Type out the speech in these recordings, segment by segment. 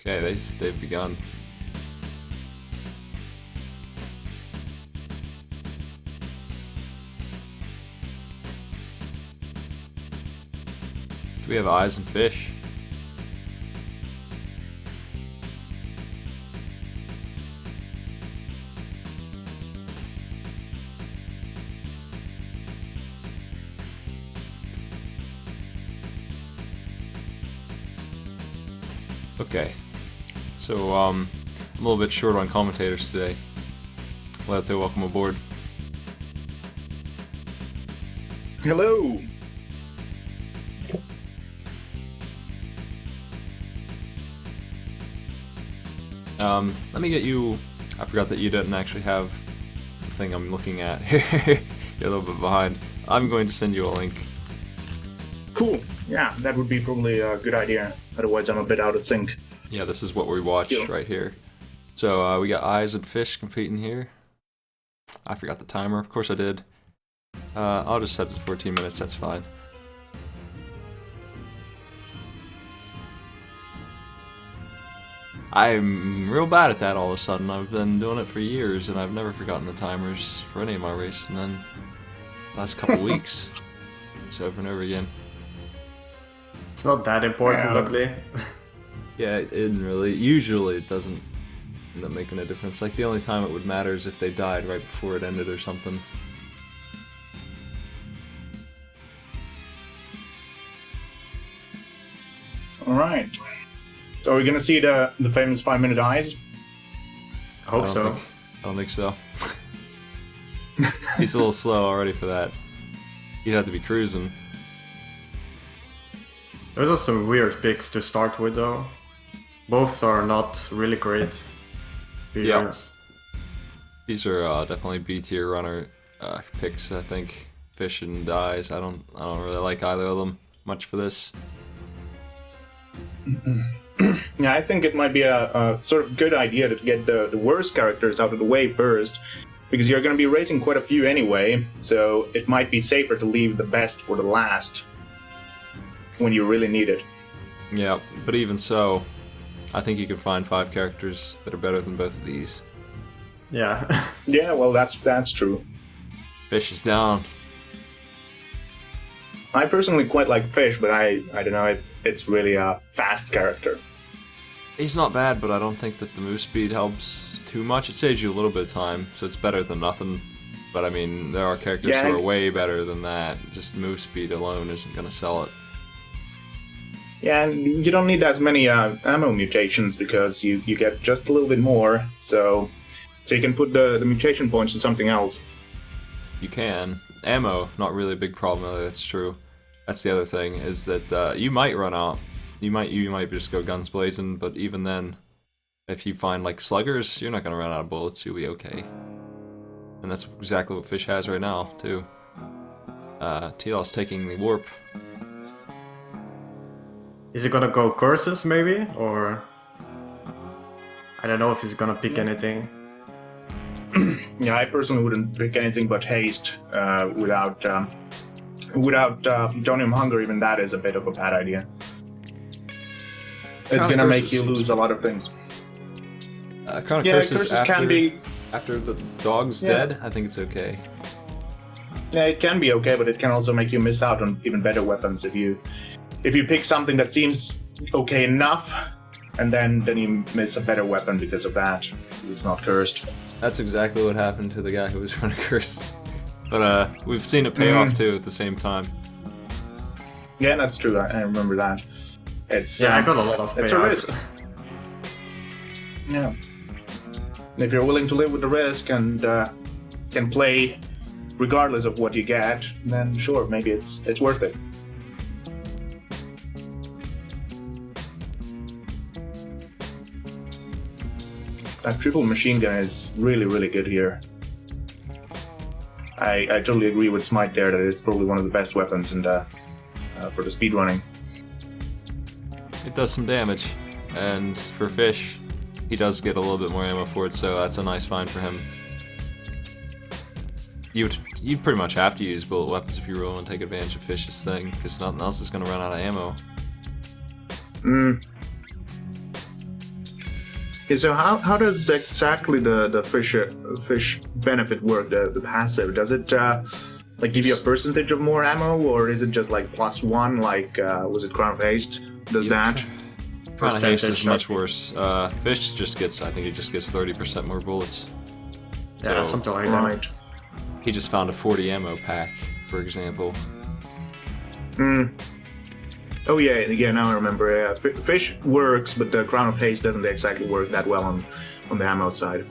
Okay, they've begun. Do we have eyes and fish? Okay, so I'm a little bit short on commentators today. Lietu, welcome aboard. Hello. Let me get you. I forgot that you didn't actually have the thing I'm looking at. You're a little bit behind. I'm going to send you a link. Cool. Yeah, that would be probably a good idea. Otherwise, I'm a bit out of sync. Yeah, this is what we watch right here. So we got eyes and fish competing here. I forgot the timer. Of course I did. I'll just set it to 14 minutes. That's fine. I'm real bad at that all of a sudden. I've been doing it for years, and I've never forgotten the timers for any of my races. And then last couple weeks, it's over and over again. It's not that important, luckily. Yeah, it isn't really. Usually it doesn't end up making a difference. Like, the only time it would matter is if they died right before it ended or something. Alright. So are we gonna see the famous 5-minute eyes? I hope so. I don't think so. He's a little slow already for that. He'd have to be cruising. Those are some weird picks to start with, though. Both are not really great. Yeah. These are definitely B tier runner picks. I think fish and eyes. I don't really like either of them much for this. Yeah, I think it might be a sort of good idea to get the worst characters out of the way first, because you're going to be racing quite a few anyway, so it might be safer to leave the best for the last when you really need it. Yeah, but even so, I think you can find 5 characters that are better than both of these. Yeah. Yeah, well, that's true. Fish is down. I personally quite like Fish, but I don't know if it's really a fast character. He's not bad, but I don't think that the move speed helps too much. It saves you a little bit of time, so it's better than nothing. But I mean, there are characters who are way better than that. Just the move speed alone isn't going to sell it. Yeah, and you don't need as many ammo mutations because you get just a little bit more, so you can put the mutation points in something else. You can. Ammo, not really a big problem, that's true. That's the other thing, is that you might run out. You might just go guns blazing, but even then, if you find like sluggers, you're not going to run out of bullets, you'll be okay. And that's exactly what Fish has right now, too. Tiwddol's taking the warp. Is he gonna go curses, maybe? Or... I don't know if he's gonna pick anything. Yeah, I personally wouldn't pick anything but haste without Donium Hunger. Even that is a bit of a bad idea. It's gonna make you lose a lot of things. Crown of Curses can be after the dog's dead. I think it's okay. Yeah, it can be okay, but it can also make you miss out on even better weapons if you pick something that seems okay enough, and then you miss a better weapon because of that. It's not cursed. That's exactly what happened to the guy who was running curses. But we've seen it pay off too at the same time. Yeah, that's true. I remember that. It's I got a lot of it's a risk. Yeah. If you're willing to live with the risk and can play regardless of what you get, then sure, maybe it's worth it. That triple machine gun is really, really good here. I totally agree with Smite there that it's probably one of the best weapons for the speedrunning. It does some damage, and for Fish, he does get a little bit more ammo for it, so that's a nice find for him. You'd pretty much have to use bullet weapons if you really want to take advantage of Fish's thing, because nothing else is going to run out of ammo. Yeah, so how does exactly the fish benefit work? The passive, does it like give you a percentage of more ammo, or is it just like +1? Like was it Crown of Haste? Does that? Crown of Haste is much worse. Fish just gets, I think he just gets 30% more bullets. Yeah, So, something like Right. that. He just found a 40 ammo pack, for example. Oh yeah. Now I remember. Yeah. Fish works, but the Crown of Haste doesn't exactly work that well on the ammo side.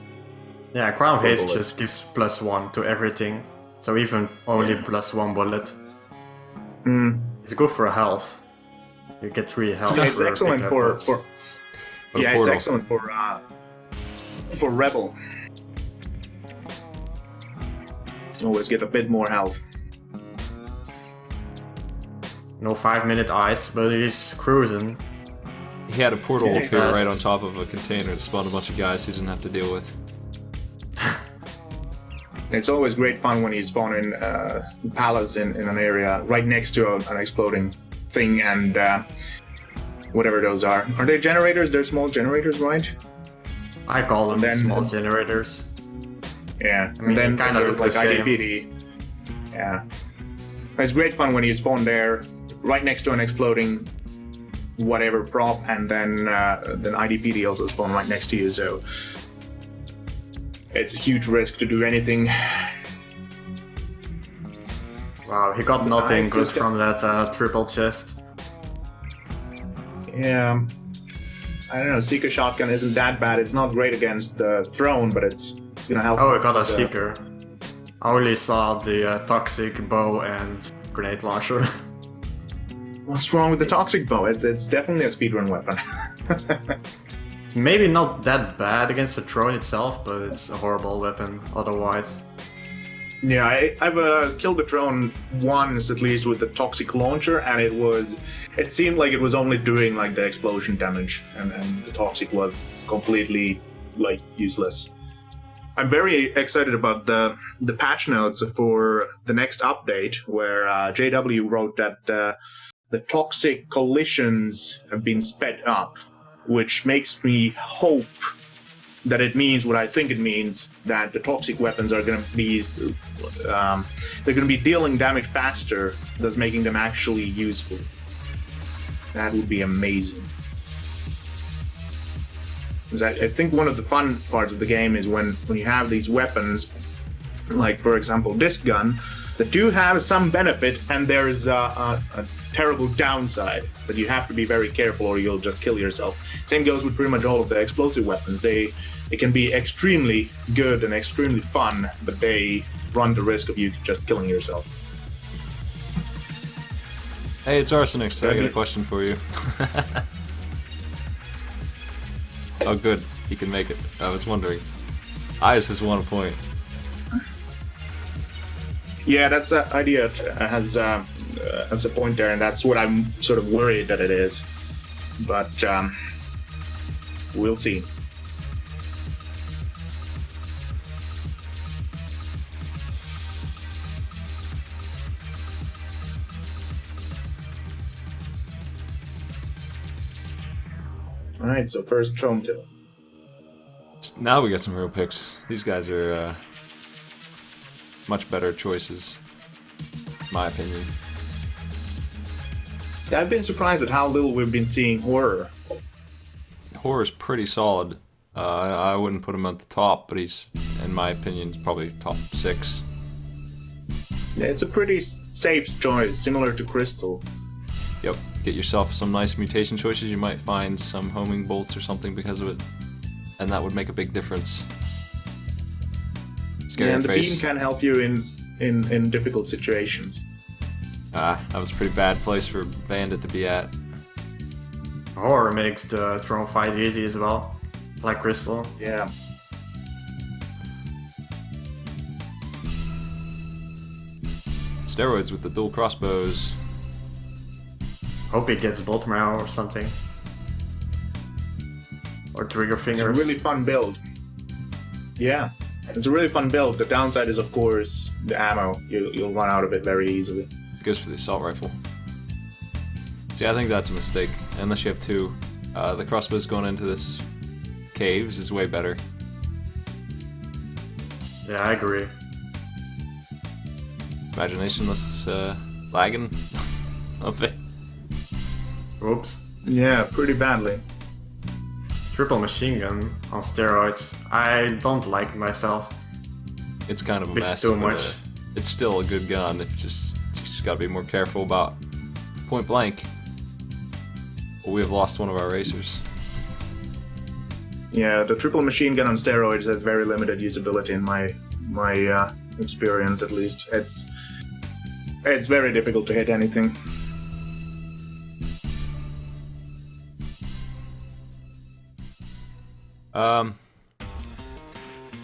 Yeah, Crown of Four Haste bullets. just gives +1 to everything. So even only +1 bullet. It's good for health. You get 3 health. Yeah, it's for excellent pickup for bullets. But yeah, it's Portal. excellent for Rebel. Always get a bit more health. No 5-minute ice, but he's cruising. He had a portal Yeah, appear fast. right on top of a container to spawn a bunch of guys he didn't have to deal with. It's always great fun when you spawn in palace in an area right next to an exploding thing and whatever those are. Are they generators? They're small generators, right? I call them Then- small generators. Yeah. mean, And then they kinda there's look like the same. IDPD. Yeah. It's great fun when you spawn there right next to an exploding whatever prop, and then IDPD also spawn right next to you. So it's a huge risk to do anything. Wow, he got nothing Nice, good just- from that triple chest. Yeah. I don't know. Seeker shotgun isn't that bad. It's not great against the throne, but it's gonna help. Oh, I got a with the- seeker. I only saw the toxic bow and grenade launcher. What's wrong with the toxic bow? It's definitely a speedrun weapon. Maybe not that bad against the throne itself, but it's a horrible weapon otherwise. Yeah, I've killed the drone once at least with the toxic launcher, and it seemed like it was only doing like the explosion damage, and the toxic was completely like useless. I'm very excited about the patch notes for the next update, where JW wrote that the toxic collisions have been sped up, which makes me hope that it means what I think it means, that the toxic weapons are going to be they're going to be dealing damage faster, thus making them actually useful. That would be amazing. 'Cause I think one of the fun parts of the game is when you have these weapons, like for example this gun, that do have some benefit, and there's a terrible downside that you have to be very careful or you'll just kill yourself. Same goes with pretty much all of the explosive weapons. They can be extremely good and extremely fun, but they run the risk of you just killing yourself. Hey, it's Arsenic, so I got a question for you. Oh, good. He can make it. I was wondering. Ice has 1 point. Yeah, that's an idea has a point there, and that's what I'm sort of worried that it is. But we'll see. All right, so first throne kill. Now we got some real picks. These guys are much better choices, in my opinion. Yeah, I've been surprised at how little we've been seeing horror. Horror's pretty solid. I wouldn't put him at the top, but he's, in my opinion, probably top 6. Yeah, it's a pretty safe choice, similar to Crystal. Yep. Get yourself some nice mutation choices. You might find some homing bolts or something because of it, and that would make a big difference. Scare Yeah, your and the face. beam can help you in difficult situations. That was a pretty bad place for Bandit to be at. Horror makes the throne fight easy as well, like Crystal. Yeah. Steroids with the dual crossbows. Hope he gets bolt marrow or something. Or trigger It's fingers. a really fun build. Yeah, it's a really fun build. The downside is, of course, the ammo. You'll run out of it very easily. Goes for the assault rifle. See, I think that's a mistake. Unless you have 2. The crossbow's going into this caves is way better. Yeah, I agree. Imaginationless lagging a bit. Oops. Yeah, pretty badly. Triple machine gun on steroids. I don't like it myself. It's kind of a Bit mess. too but, much. It's still a good gun. You just gotta be more careful about point blank. Well, we have lost one of our racers. Yeah, the triple machine gun on steroids has very limited usability in my experience, at least. It's very difficult to hit anything.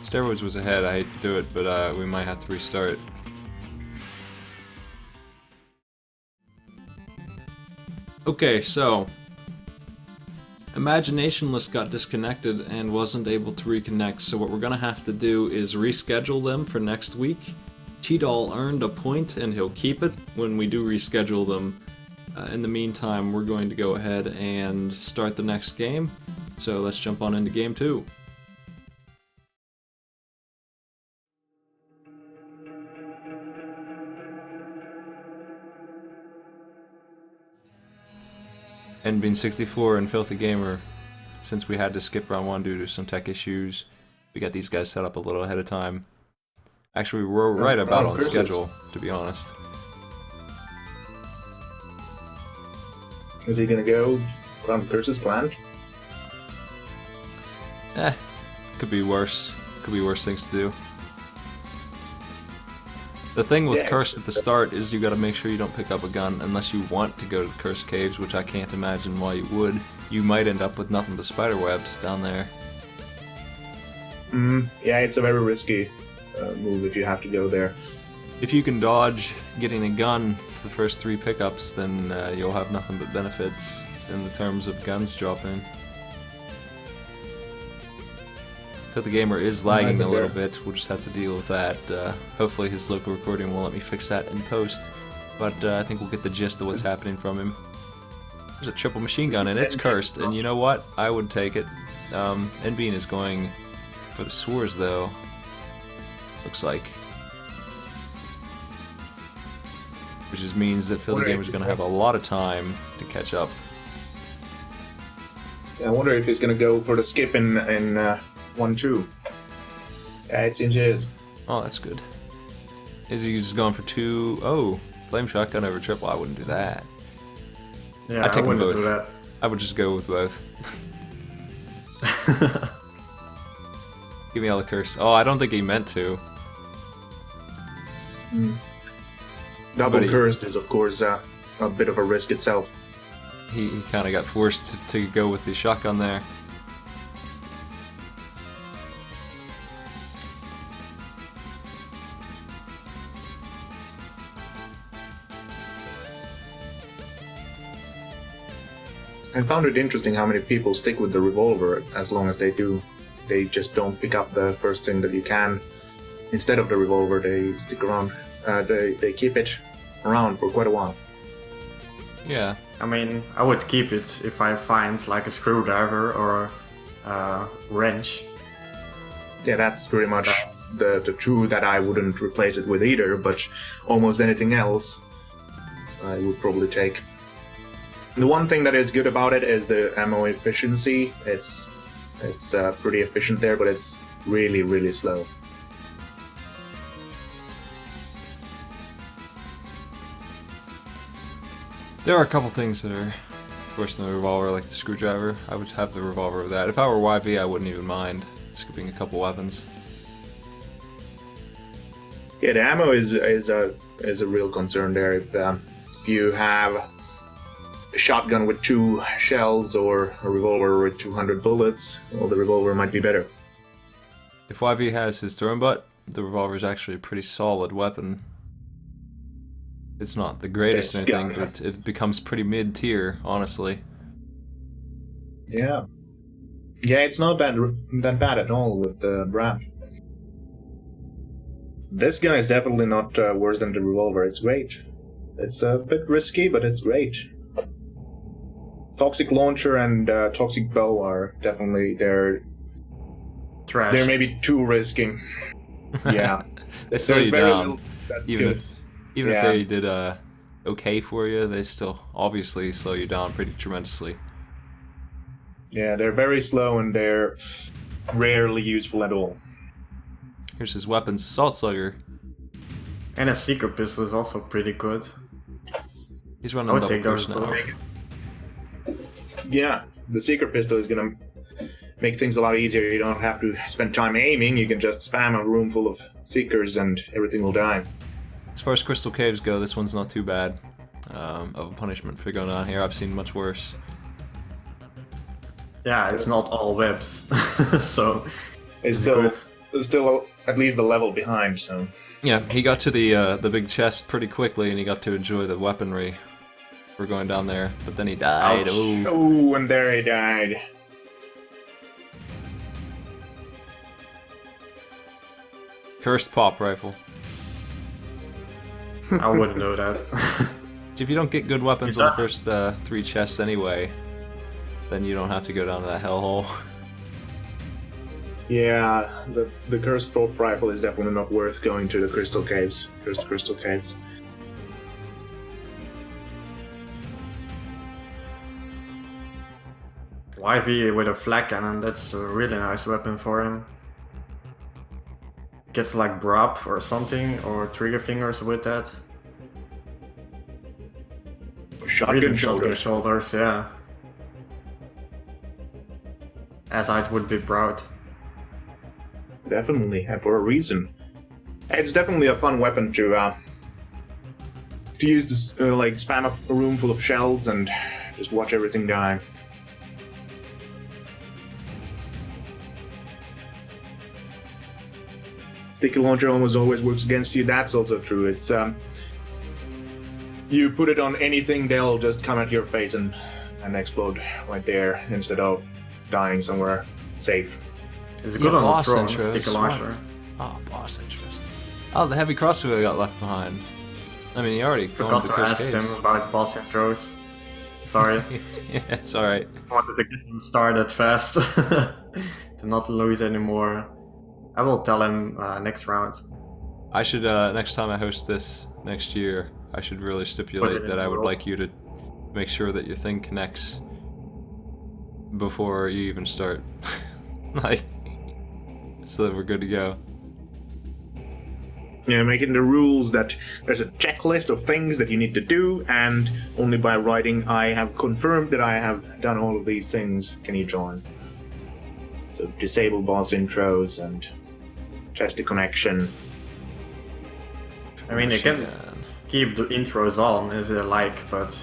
Steroids was ahead. I hate to do it, but we might have to restart. Okay, so Imaginationless got disconnected and wasn't able to reconnect, so what we're gonna have to do is reschedule them for next week. Tiwddol earned a point and he'll keep it when we do reschedule them. In the meantime, we're going to go ahead and start the next game. So let's jump on into game 2. NBean64 and FilthyGamer, since we had to skip round 1 due to some tech issues, we got these guys set up a little ahead of time. Actually, we were right about on schedule, to be honest. Is he gonna go on Curse's plan? Could be worse. Could be worse things to do. The thing with Cursed at the start is you gotta make sure you don't pick up a gun unless you want to go to the Cursed Caves, which I can't imagine why you would. You might end up with nothing but spider webs down there. Yeah, it's a very risky move if you have to go there. If you can dodge getting a gun for the first 3 pickups, then you'll have nothing but benefits in the terms of guns dropping. FilthyGamer is lagging a little bit, we'll just have to deal with that. Hopefully his local recording will let me fix that in post, but I think we'll get the gist of what's happening from him. There's a triple machine gun and it's cursed, and you know what? I would take it. NBean is going for the swords though, looks like. Which just means that FilthyGamer's going to have a lot of time to catch up. I wonder if he's gonna go for the skip in 1-2. Yeah, it seems he is. Oh, that's good. Is he just going for 2? Oh, flame shotgun over triple. I wouldn't do that. Yeah, I'd take I them wouldn't both. do that. I would just go with both. Give me all the curse. Oh, I don't think he meant to. Double But he- cursed is, of course, a bit of a risk itself. He kind of got forced to go with the shotgun there. I found it interesting how many people stick with the revolver as long as they do. They just don't pick up the first thing that you can. Instead of the revolver, they stick around. They keep it around for quite a while. Yeah. I mean, I would keep it if I find like a screwdriver or a wrench. Yeah, that's pretty much the two that I wouldn't replace it with either, but almost anything else I would probably take. The one thing that is good about it is the ammo efficiency. It's pretty efficient there, but it's really, really slow. There are a couple things that are worse than the revolver, like the screwdriver. I would have the revolver with that. If I were YV, I wouldn't even mind scooping a couple weapons. Yeah, the ammo is a real concern there. If you have a shotgun with 2 shells or a revolver with 200 bullets, well, the revolver might be better. If YV has his throwing butt, the revolver is actually a pretty solid weapon. It's not the greatest or anything, but it becomes pretty mid-tier, honestly. Yeah. Yeah, it's not that bad at all with the brand. This gun is definitely not worse than the revolver. It's great. It's a bit risky, but it's great. Toxic Launcher and Toxic Bow are definitely their trash. They're maybe too risky. Yeah. They slow There's you very down. little that's Even good. if Yeah. they did okay for you, they still obviously slow you down pretty tremendously. Yeah, they're very slow and they're rarely useful at all. Here's his weapons: Assault Slugger. And a secret pistol is also pretty good. He's I running would double take those push now. both. Yeah, the secret pistol is gonna make things a lot easier. You don't have to spend time aiming. You can just spam a room full of seekers and everything will die. As far as Crystal Caves go, this one's not too bad of a punishment for going on here. I've seen much worse. Yeah, it's not all webs. So It's good. still at least a level behind. So Yeah, he got to the big chest pretty quickly, and he got to enjoy the weaponry for going down there. But then he died. Ouch. Oh, oh, and there he died. cursed pop rifle. I wouldn't know that. If you don't get good weapons on Yeah. the first 3 chests anyway, then you don't have to go down to that hellhole. Yeah, the cursed probe rifle is definitely not worth going to the crystal caves. Crystal caves. YV with a flak cannon, that's a really nice weapon for him. Gets like Brop or something, or trigger fingers with that. Or Shotgun even shoulders. shoulders, yeah. As I would be proud. Definitely, and for a reason. It's definitely a fun weapon to use this, like spam a room full of shells and just watch everything die. Sticky launcher almost always works against you. That's also true. It's you put it on anything, they'll just come at your face and explode right there instead of dying somewhere safe. It's good on the boss throne, intros, stick a launcher. Oh, boss interest. Oh, the heavy crossbow got left behind. I mean, he already Forgot gone to to ask Cursed them Caves. about boss intros. Sorry. Yeah, it's alright. Wanted to get him started fast. To not lose anymore. I will tell him next round. I should, next time I host this next year, I should really Put stipulate it in that I would rules. like you to make sure that your thing connects before you even start. Like, so that we're good to go. Yeah, making the rules that there's a checklist of things that you need to do, and only by writing I have confirmed that I have done all of these things can you join. So disable boss intros and test the connection. I mean, you can Machine gun. keep the intros on if they like, but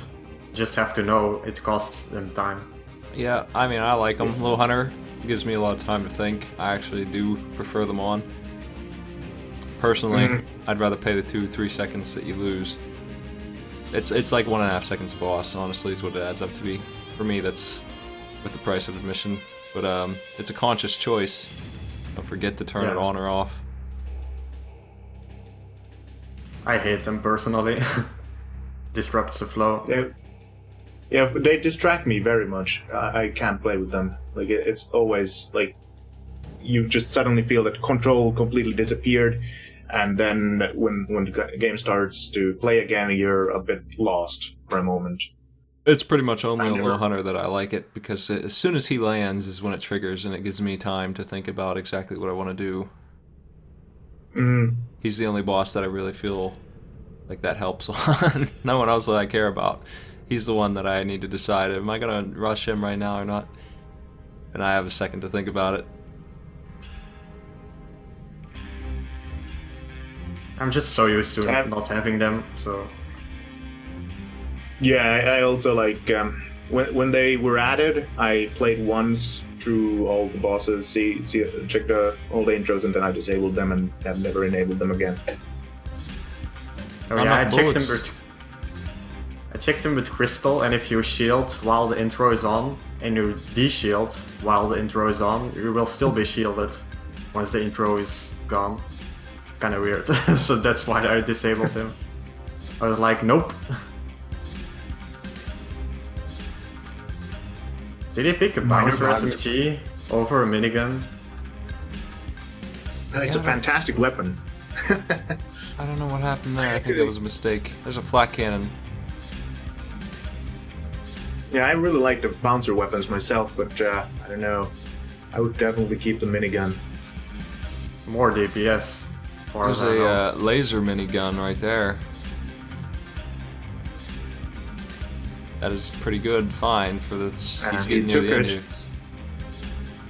just have to know it costs them time. Yeah, I mean, I like them. Little Hunter gives me a lot of time to think. I actually do prefer them on. Personally, I'd rather pay the 2-3 seconds that you lose. It's like 1.5 seconds a boss, honestly, is what it adds up to be. For me, that's with the price of admission. But it's a conscious choice. Don't forget to turn it Yeah. on or off. I hate them personally. Disrupts the flow. Yeah, they distract me very much. I can't play with them. Like it's always like you just suddenly feel that control completely disappeared, and then when the game starts to play again, you're a bit lost for a moment. It's pretty much only on Thunder. Little Hunter that I like it, because as soon as he lands is when it triggers, and it gives me time to think about exactly what I want to do. Mm. He's the only boss that I really feel like that helps on. No one else that I care about. He's the one that I need to decide, am I gonna rush him right now or not? And I have a second to think about it. I'm just so used to Um, not having them, so Yeah, I also like when they were added. I played once through all the bosses, checked all the intros, and then I disabled them and have never enabled them again. oh Not yeah, I enough checked bullets. them with Crystal, and if you shield while the intro is on, and you de-shield while the intro is on, you will still be shielded once the intro is gone. Kinda weird. So that's why I disabled him. I was like, nope. Did he pick a Minor bouncer bugs. SMG over a minigun? It's a fantastic weapon. I don't know what happened there. I think that was a mistake. There's a flak cannon. Yeah, I really like the bouncer weapons myself, but I don't know. I would definitely keep the minigun. More DPS. There's a laser minigun right there. That is pretty good find for this. He's getting near the end here.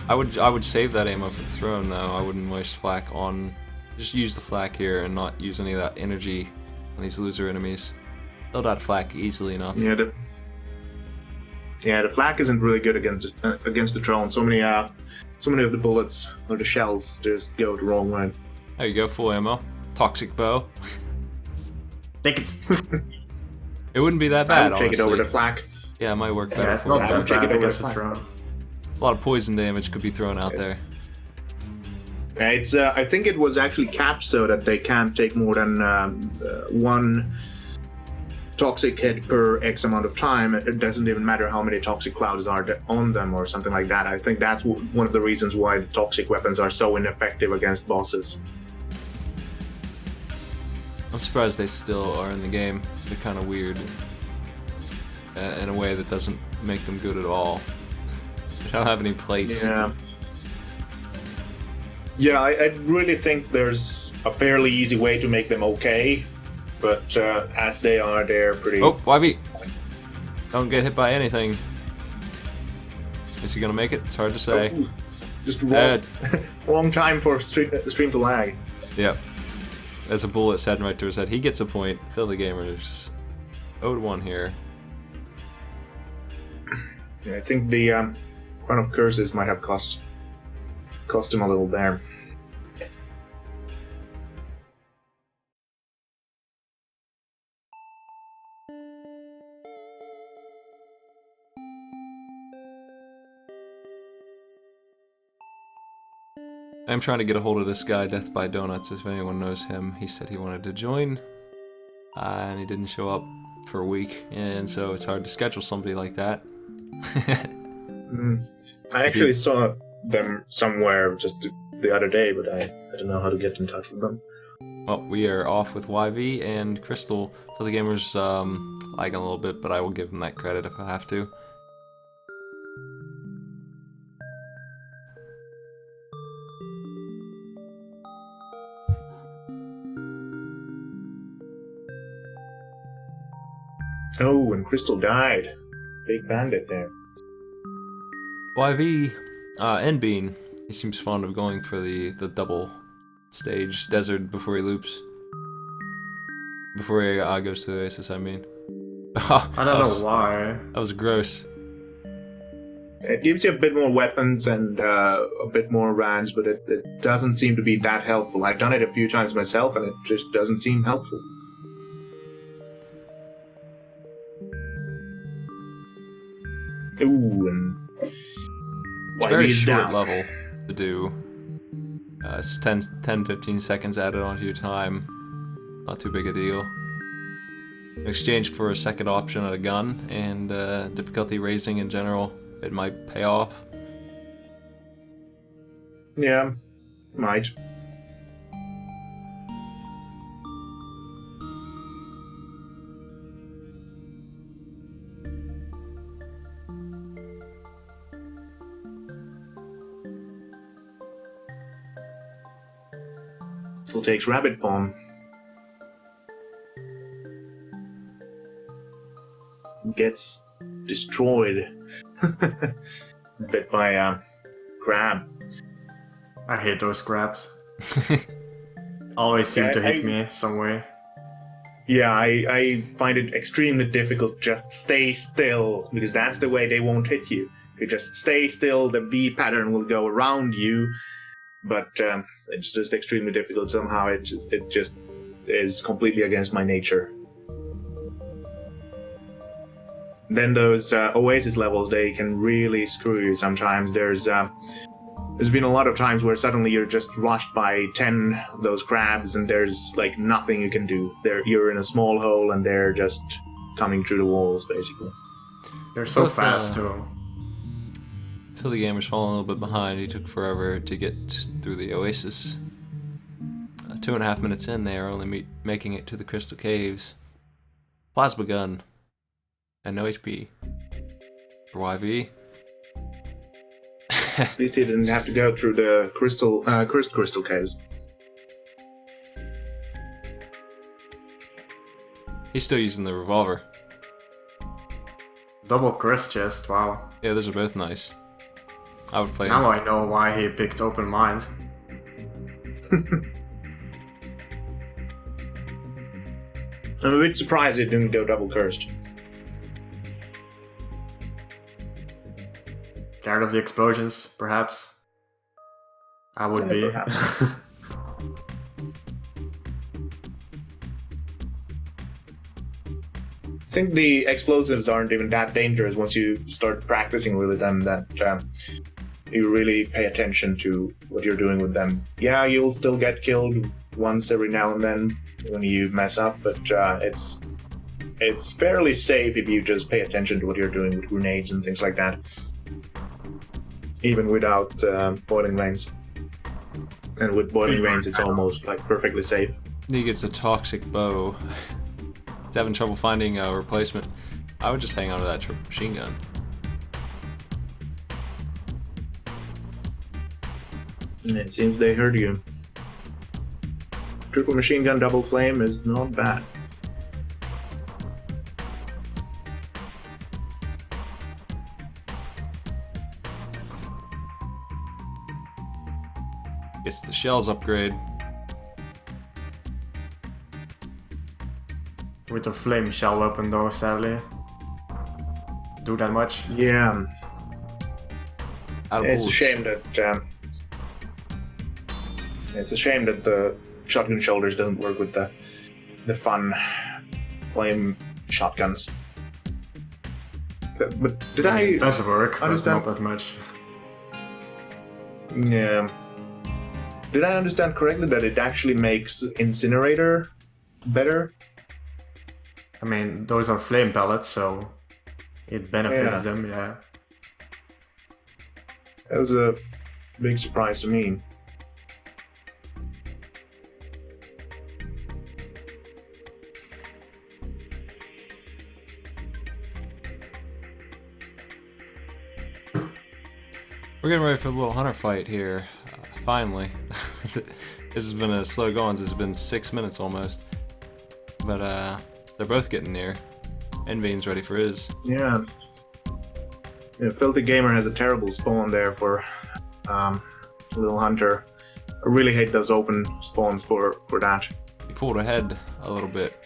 I would save that ammo for the throne though. I wouldn't waste flak on. Just use the flak here and not use any of that energy on these loser enemies. They'll dot flak easily enough. Yeah, the flak isn't really good against the drone. So many of the bullets or the shells just go the wrong way. There you go, full ammo. Toxic bow. Take it. It wouldn't be that bad, Take it honestly. over the flak. Yeah, it might work better. Yeah, it's not that bad against the drone. A lot of poison damage could be thrown out there. It's I think it was actually capped so that they can't take more than one toxic hit per X amount of time. It doesn't even matter how many toxic clouds are on them or something like that. I think that's one of the reasons why the toxic weapons are so ineffective against bosses. I'm surprised they still are in the game. They're kind of weird in a way that doesn't make them good at all. They don't have any place. Yeah, I really think there's a fairly easy way to make them okay, but as they are, they're pretty... Oh, YB! Don't get hit by anything. Is he gonna make it? It's hard to say. Oh, just wrong time for the stream to lag. Yep. As a bullet's heading right to his head. He gets a point. FilthyGamer's 0-1 here. Yeah, I think the Crown of Curses might have cost him a little there. I'm trying to get a hold of this guy, Death by Donuts, if anyone knows him. He said he wanted to join, and he didn't show up for a week, and so it's hard to schedule somebody like that. I actually saw them somewhere just the other day, but I don't know how to get in touch with them. Well, we are off with YV and Crystal. FilthyGamer's lagging a little bit, but I will give him that credit if I have to. Oh, and Crystal died. Big bandit there. YV and Bean. He seems fond of going for the double stage desert before he loops. Before he goes to the Oasis, I mean. I don't know why. That was gross. It gives you a bit more weapons and a bit more range, but it doesn't seem to be that helpful. I've done it a few times myself, and it just doesn't seem helpful. Ooh, and it's a very short level to do. It's 10-15 seconds added onto your time. Not too big a deal. In exchange for a second option at a gun and difficulty raising in general, it might pay off. Yeah, might. Still takes rabbit pawn. Gets destroyed. Bit by a crab. I hate those crabs. Always seem to hit me some way. Yeah, I find it extremely difficult. Just stay still, because that's the way they won't hit you. You just stay still, the V pattern will go around you, but it's just extremely difficult. Somehow it just is completely against my nature. Then those Oasis levels, they can really screw you sometimes. There's been a lot of times where suddenly you're just rushed by 10 of those crabs and there's like nothing you can do. You're in a small hole and they're just coming through the walls, basically. They're so fast too. FilthyGamer's falling a little bit behind. He took forever to get through the Oasis. 2.5 minutes in, they are only making it to the Crystal Caves. Plasma gun. And no HP. For YV. At least he didn't have to go through the crystal caves. He's still using the revolver. Double curse chest, wow. Yeah, those are both nice. I would play Now them. I know why he picked Open Mind. I'm a bit surprised it didn't go double cursed. Scared of the explosions, perhaps? I would Yeah, be. perhaps. I think the explosives aren't even that dangerous once you start practicing with them, that you really pay attention to what you're doing with them. Yeah, you'll still get killed once every now and then when you mess up, but it's fairly safe if you just pay attention to what you're doing with grenades and things like that. Even without boiling veins. And with boiling veins, it's almost like perfectly safe. He gets a toxic bow. He's having trouble finding a replacement. I would just hang on to that triple machine gun. And it seems they heard you. Triple machine gun double flame is not bad. Gets the shells upgrade. With a flame shell weapon though, sadly. Do that much. Yeah, Out of it's a bullets. shame that the shotgun shoulders don't work with the fun flame shotguns. But did I? It does work, but understand? not as much. Yeah. Did I understand correctly that it actually makes Incinerator better? I mean, those are flame pellets, so it benefits Yeah. them, yeah. That was a big surprise to me. We're getting ready for a little hunter fight here. Finally. This has been a slow going. It's been 6 minutes almost. But they're both getting near. Envain's ready for his. Yeah. FilthyGamer has a terrible spawn there for Little Hunter. I really hate those open spawns for that. He pulled ahead a little bit.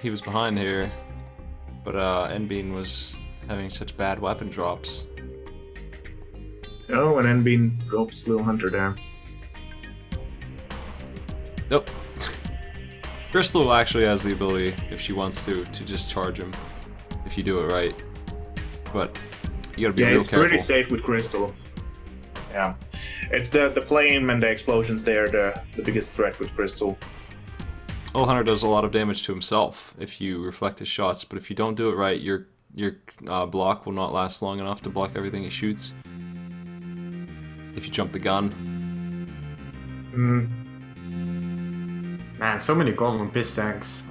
He was behind here. But Enbean was having such bad weapon drops. Oh, and Enbean drops Little Hunter there. Nope. Crystal actually has the ability, if she wants to just charge him. If you do it right. But you gotta be Yeah, real it's careful. pretty safe with Crystal. Yeah. It's the flame and the explosions there, the biggest threat with Crystal. Little Hunter does a lot of damage to himself if you reflect his shots, but if you don't do it right, your block will not last long enough to block everything he shoots. If you jump the gun. Man, so many golden piss tanks.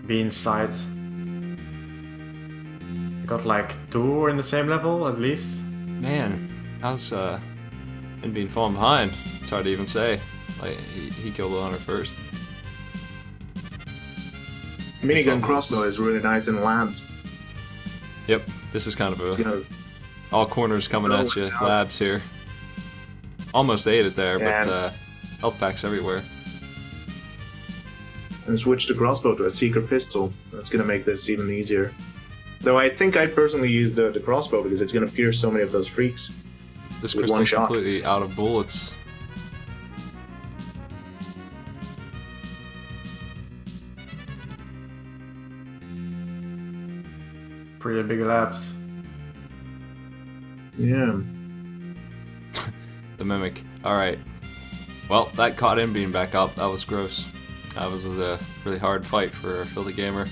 Bean side. Got like 2 in the same level at least. Man, how's Enbean falling behind? It's hard to even say. Like he killed Little Hunter first. Minigun crossbow is really nice in labs. Yep, this is kind of a You know, all corners coming at you. Labs here. Almost ate it there, Yeah. but health packs everywhere. and switch the crossbow to a secret pistol. That's gonna make this even easier. Though I think I personally use the crossbow because it's gonna pierce so many of those freaks. This With one crystal's shot. completely out of bullets. Pretty big labs. Yeah. The mimic. Alright. Well, that caught Enbean back up. That was gross. That was a really hard fight for FilthyGamer.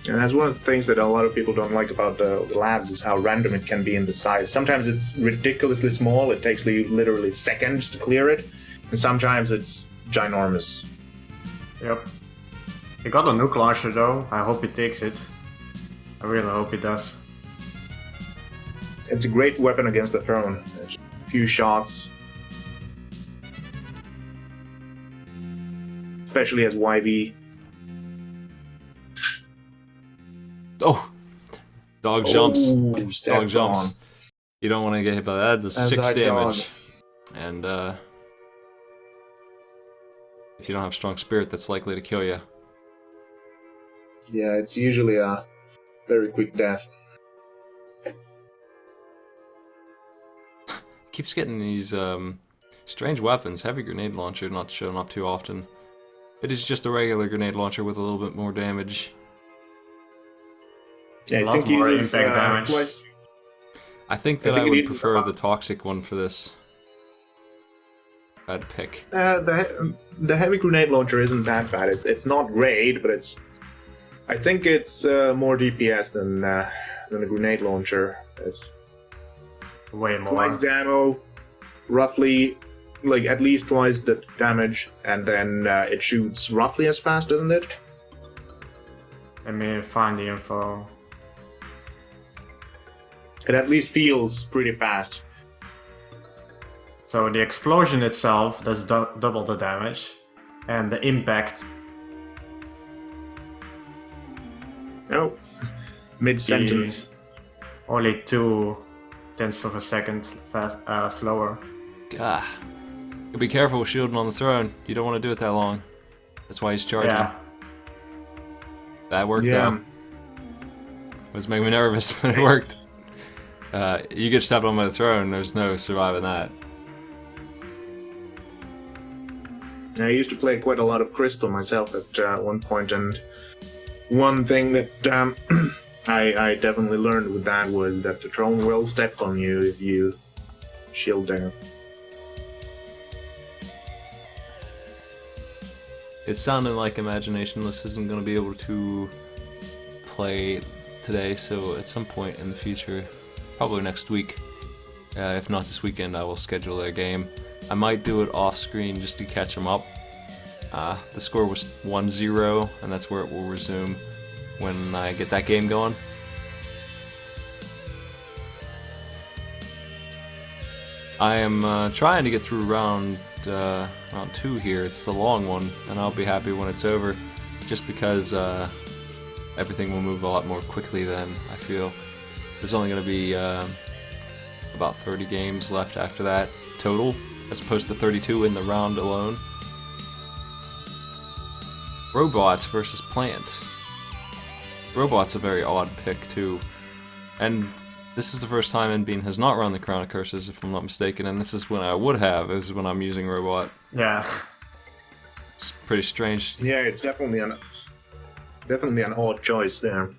And that's one of the things that a lot of people don't like about the labs is how random it can be in the size. Sometimes it's ridiculously small, it takes literally seconds to clear it, and sometimes it's ginormous. Yep. He got a nuke launcher though, I hope he takes it. I really hope he does. It's a great weapon against the throne. A few shots. Especially as YV. Oh! Dog jumps. Dog Dog jumps. You don't want to get hit by that. That's 6 damage. And if you don't have strong spirit, that's likely to kill you. Yeah, it's usually a very quick death. Keeps getting these strange weapons. Heavy grenade launcher not showing up too often. It is just a regular grenade launcher with a little bit more damage. Yeah, I think more impact damage. Twice. I think that I would prefer the toxic one for this. I'd pick. The heavy grenade launcher isn't that bad. It's not great, but it's. I think it's more DPS than the grenade launcher. It's way more. Twice the ammo, roughly, like at least twice the damage, and then it shoots roughly as fast, doesn't it? Let me find the info. It at least feels pretty fast. So the explosion itself does double the damage, and the impact. Oh, mid-sentence. Only 0.2 of a second slower. Gah. Be careful with shielding on the throne. You don't want to do it that long. That's why he's charging. Yeah. That worked though. It was making me nervous, but it worked. You get stepped on by the throne, there's no surviving that. I used to play quite a lot of Crystal myself at one point, and one thing that I definitely learned with that was that the throne will step on you if you shield down. It sounded like Imaginationless isn't going to be able to play today, so at some point in the future, probably next week, if not this weekend, I will schedule their game. I might do it off screen just to catch them up. The score was 1-0, and that's where it will resume when I get that game going. I am trying to get through round 2 here. It's the long one, and I'll be happy when it's over, just because everything will move a lot more quickly then, I feel. There's only going to be about 30 games left after that total, as opposed to 32 in the round alone. Robots versus Plant. Robot's a very odd pick too, and this is the first time Nbean has not run the Crown of Curses, if I'm not mistaken, and this is when I would have. This is when I'm using Robot. Yeah. It's pretty strange. Yeah, it's definitely an odd choice there.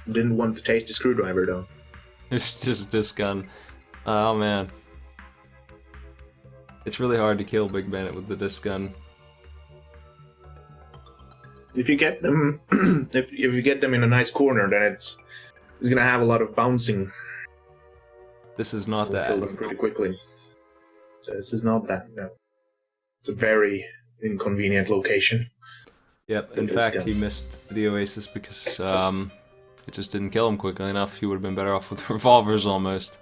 Didn't want to taste the screwdriver though. It's just this gun. Oh man. It's really hard to kill Big Bandit with the disc gun. If you get them, if you get them in a nice corner, then it's gonna have a lot of bouncing. This is not that. Kill them pretty quickly. So this is not that. No, it's a very inconvenient location. Yep. In fact, he missed the Oasis because it just didn't kill him quickly enough. He would have been better off with revolvers almost.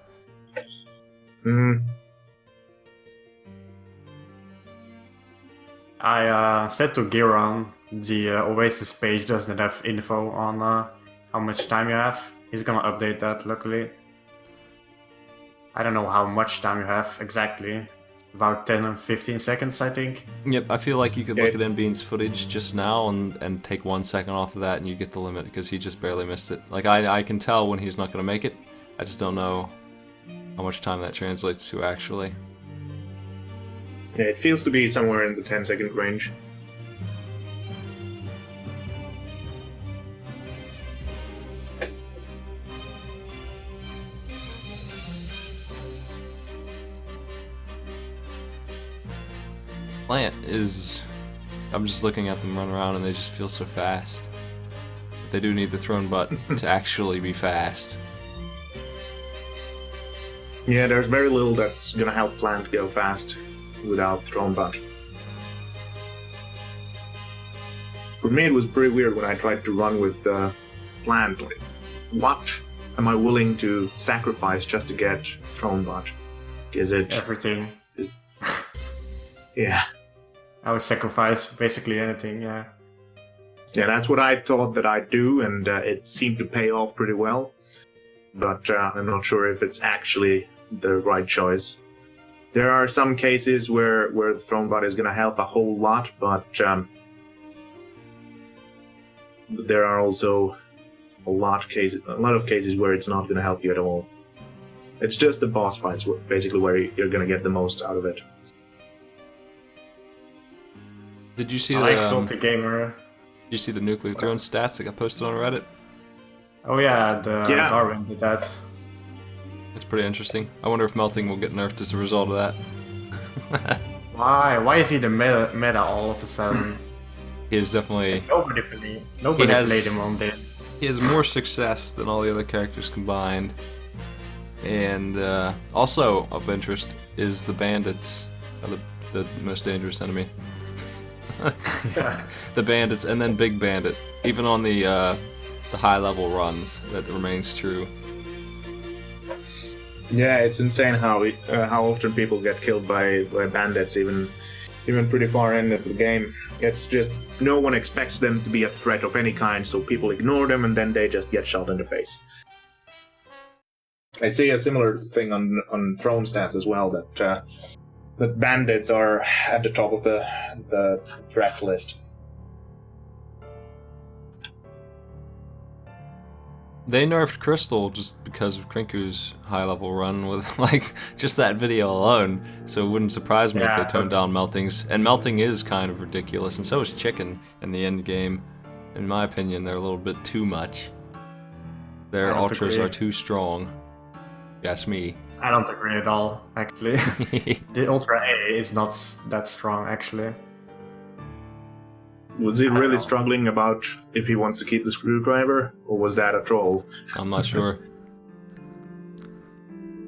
I said to Giron, the Oasis page doesn't have info on how much time you have. He's gonna update that, luckily. I don't know how much time you have exactly. About 10 or 15 seconds, I think. Yep, I feel like you could look at Nbean's footage just now and take 1 second off of that and you get the limit, because he just barely missed it. Like, I can tell when he's not gonna make it. I just don't know how much time that translates to actually. Yeah, it feels to be somewhere in the 10-second range. Plant is I'm just looking at them run around and they just feel so fast. But they do need the thrown butt to actually be fast. Yeah, there's very little that's gonna help Plant go fast without thrown butt. For me, it was pretty weird when I tried to run with Plant. Like, what am I willing to sacrifice just to get thrown butt? Is it Everything. Yeah. I would sacrifice basically anything, yeah. Yeah, that's what I thought that I'd do, and it seemed to pay off pretty well. But I'm not sure if it's actually the right choice. There are some cases where the thrown butt is going to help a whole lot, but there are also a lot of cases where it's not going to help you at all. It's just the boss fights, basically, where you're going to get the most out of it. Did you see I like FilthyGamer. Did you see the nuclear throne stats that got posted on Reddit? Oh yeah, Darwin did that. That's pretty interesting. I wonder if melting will get nerfed as a result of that. Why? Why is he the meta all of a sudden? He is definitely... Nobody played him on this. He has more success than all the other characters combined. And also of interest is the bandits are the most dangerous enemy. The bandits and then Big Bandit. Even on the high level runs, that remains true. Yeah, it's insane how often people get killed by bandits, even pretty far into the game. It's just no one expects them to be a threat of any kind, so people ignore them and then they just get shot in the face. I see a similar thing on throne stats as well, that bandits are at the top of the threat list. They nerfed Crystal just because of Krinku's high-level run with, like, just that video alone, so it wouldn't surprise me if they toned down Melting's. And Melting is kind of ridiculous, and so is Chicken in the end game. In my opinion, they're a little bit too much. Their ultras are too strong. Guess me. I don't agree at all, actually. The Ultra A is not that strong, actually. Was he really struggling about if he wants to keep the screwdriver, or was that a troll? I'm not sure.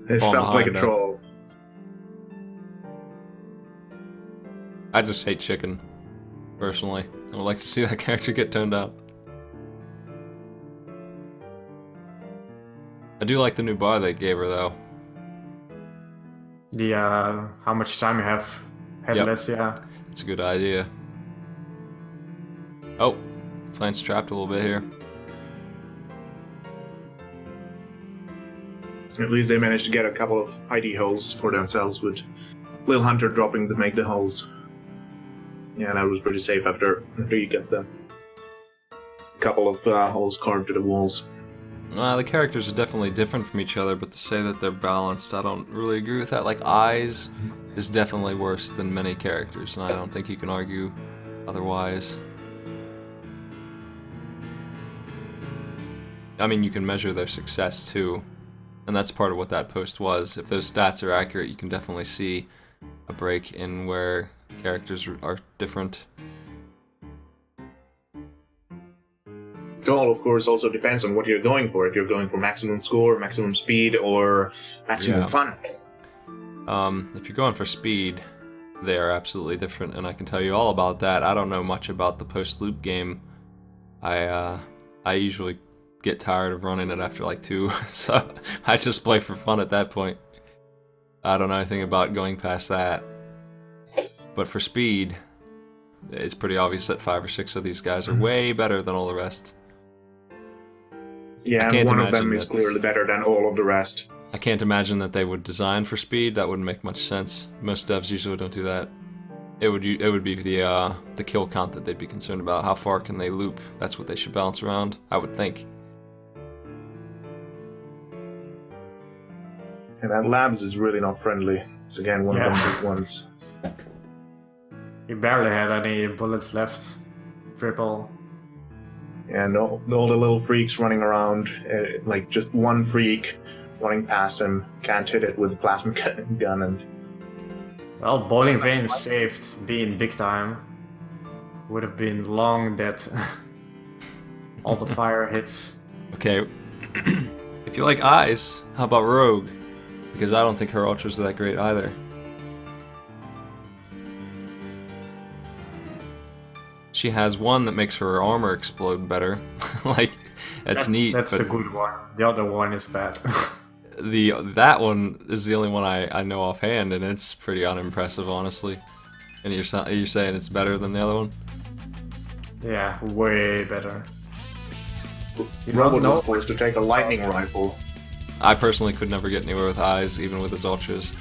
It felt like a troll. I just hate Chicken, personally. I would like to see that character get toned down. I do like the new bar they gave her, though. The, how much time you have headless, yeah. That's a good idea. Oh, Plant's trapped a little bit here. At least they managed to get a couple of ID holes for themselves with Lil Hunter dropping to make the holes. Yeah, that was pretty safe after you get the couple of holes carved to the walls. The characters are definitely different from each other, but to say that they're balanced, I don't really agree with that. Like, Eyes is definitely worse than many characters, and I don't think you can argue otherwise. I mean, you can measure their success too, and that's part of what that post was. If those stats are accurate, you can definitely see a break in where characters are different. Goal, of course, also depends on what you're going for. If you're going for maximum score, maximum speed, or maximum fun. If you're going for speed, they are absolutely different, and I can tell you all about that. I don't know much about the post-loop game. I usually get tired of running it after like 2, so I just play for fun at that point. I don't know anything about going past that. But for speed, it's pretty obvious that 5 or 6 of these guys are way better than all the rest. Yeah, and one of them is clearly better than all of the rest. I can't imagine that they would design for speed. That wouldn't make much sense. Most devs usually don't do that. It would be the kill count that they'd be concerned about. How far can they loop? That's what they should balance around, I would think. And that Labs is really not friendly. It's again one of the big ones. He barely had any bullets left. Triple. And all the little freaks running around, like just one freak running past him, can't hit it with a plasma gun. And well, Boiling Vein saved Bean big time. would have been long dead. All the fire hits. Okay, if you like eyes, how about Rogue? Because I don't think her ultras are that great either. She has one that makes her armor explode better. Like, that's neat. That's but the good one. The other one is bad. that one is the only one I know offhand, and it's pretty unimpressive, honestly. And you're saying it's better than the other one? Yeah, way better. Robot was supposed to take a lightning rifle. I personally could never get anywhere with eyes, even with his ultras.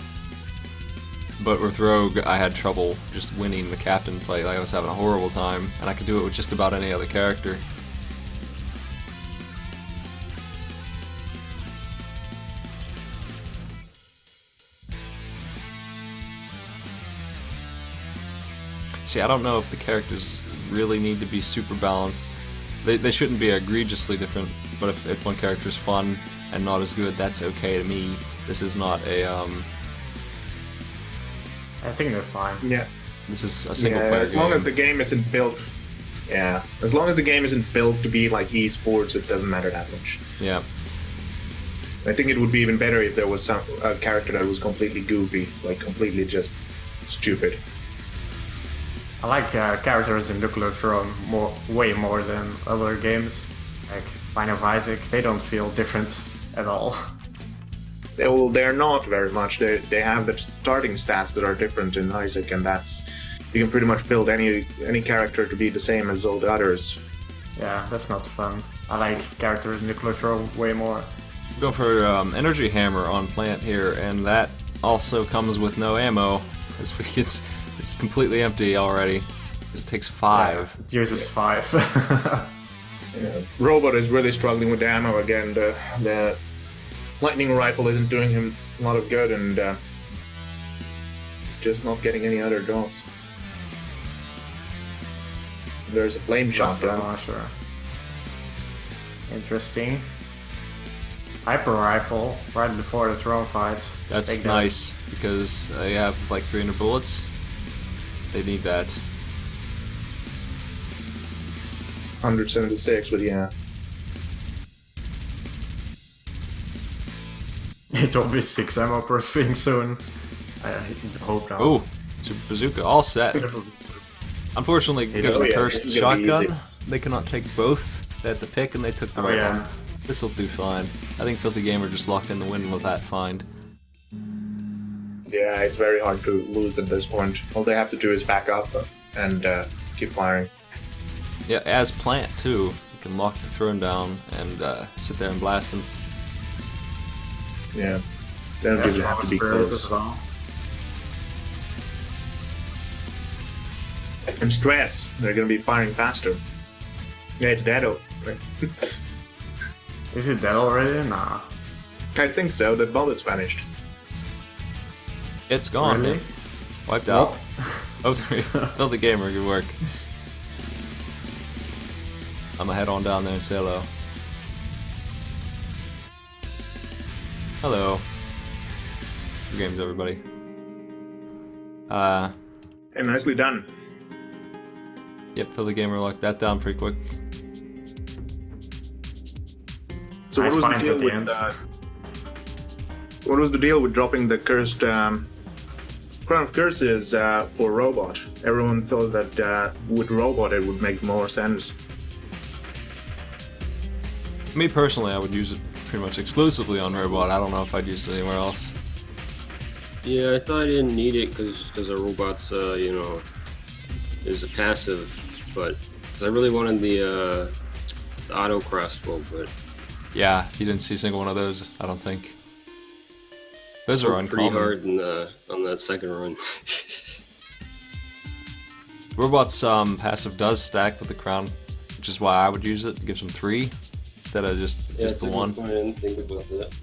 But with Rogue, I had trouble just winning the captain play. Like, I was having a horrible time, and I could do it with just about any other character. See, I don't know if the characters really need to be super balanced. They shouldn't be egregiously different, but if one character's fun and not as good, that's okay to me. This is not a, I think they're fine. Yeah. this is a single player as game. long as the game isn't built. Yeah, as long as the game isn't built to be like esports, it doesn't matter that much. Yeah. I think it would be even better if there was a character that was completely goofy, like completely just stupid. I like characters in Nuclear Throne way more than other games. Like Line of Isaac, they don't feel different at all. They're not very much. They have the starting stats that are different in Isaac, and that's you can pretty much build any character to be the same as all the others. Yeah, that's not fun. I like characters in Nuclear Throne way more. Go for Energy Hammer on Plant here, and that also comes with no ammo. It's completely empty already. It takes 5. Yeah, uses 5. Yeah. Robot is really struggling with the ammo again. The lightning rifle isn't doing him a lot of good, and just not getting any other drops. There's a flame shotgun. Sure. Interesting. Hyper rifle right before the throne fight. That's Take nice because they have like 300 bullets. They need that. 176, but yeah. It will be 6 ammo per swing soon. I hope not. Oh, Super Bazooka, all set. Unfortunately, because of the this cursed is gonna be shotgun, easy. they cannot take both. They had to pick, and they took the right yeah. one. This will do fine. I think FilthyGamer just locked in the win with that find. Yeah, it's very hard to lose at this point. All they have to do is back up and keep firing. Yeah, as Plant too. You can lock the throne down and sit there and blast them. Yeah. They don't That's even have to be Spirit close. as well. And stress, they're gonna be firing faster. Yeah, it's dead. Right? Is it dead already? Nah. I think so. The bullet's vanished. It's gone. Really? Wiped out. Oh, 3. FilthyGamer, good work. I'm gonna head on down there and say hello. Hello. Good games, everybody. Hey, nicely done. Yep, FilthyGamer locked that down pretty quick. So Nice what was the finds deal at the with end. what was the deal with dropping the cursed Crown of Curses for Robot? Everyone thought that with Robot it would make more sense. Me personally, I would use it pretty much exclusively on Robot. I don't know if I'd use it anywhere else. Yeah, I thought I didn't need it because the robot's, is a passive, but 'cause I really wanted the auto crossbow, but Yeah, you didn't see a single one of those, I don't think. Those are worked pretty uncommon. hard on that second run. Robot's passive does stack with the crown, which is why I would use it. It gives them 3 instead of just the 1. I didn't think about that.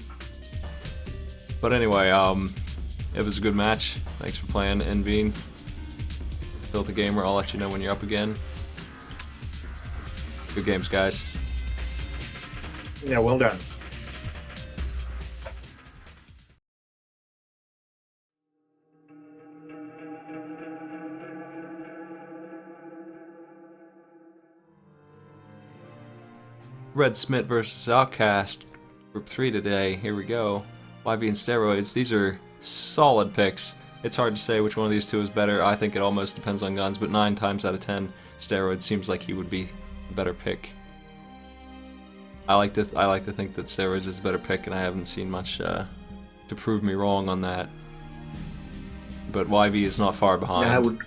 But anyway, it was a good match. Thanks for playing, Envine. FilthyGamer, I'll let you know when you're up again. Good games, guys. Yeah, well done. Redsmit versus Outcast, Group 3 today. Here we go. YV and steroids. These are solid picks. It's hard to say which one of these two is better. I think it almost depends on guns, but 9 times out of 10, steroids seems like he would be a better pick. I like to think that steroids is a better pick, and I haven't seen much to prove me wrong on that. But YV is not far behind. I would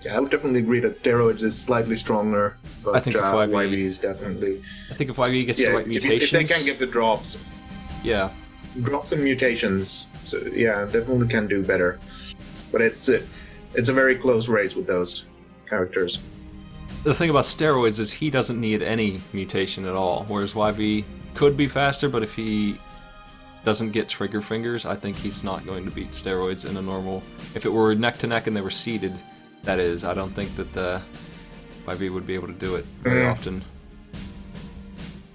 definitely agree that steroids is slightly stronger, but I think if YV is definitely... I think if YV gets the right mutations... If they can get the drops. Yeah. Drops and mutations, so yeah, definitely can do better. But it's a very close race with those characters. The thing about steroids is he doesn't need any mutation at all, whereas YV could be faster, but if he doesn't get trigger fingers, I think he's not going to beat steroids in a normal... If it were neck to neck and they were seeded, that is, I don't think that YV would be able to do it very often.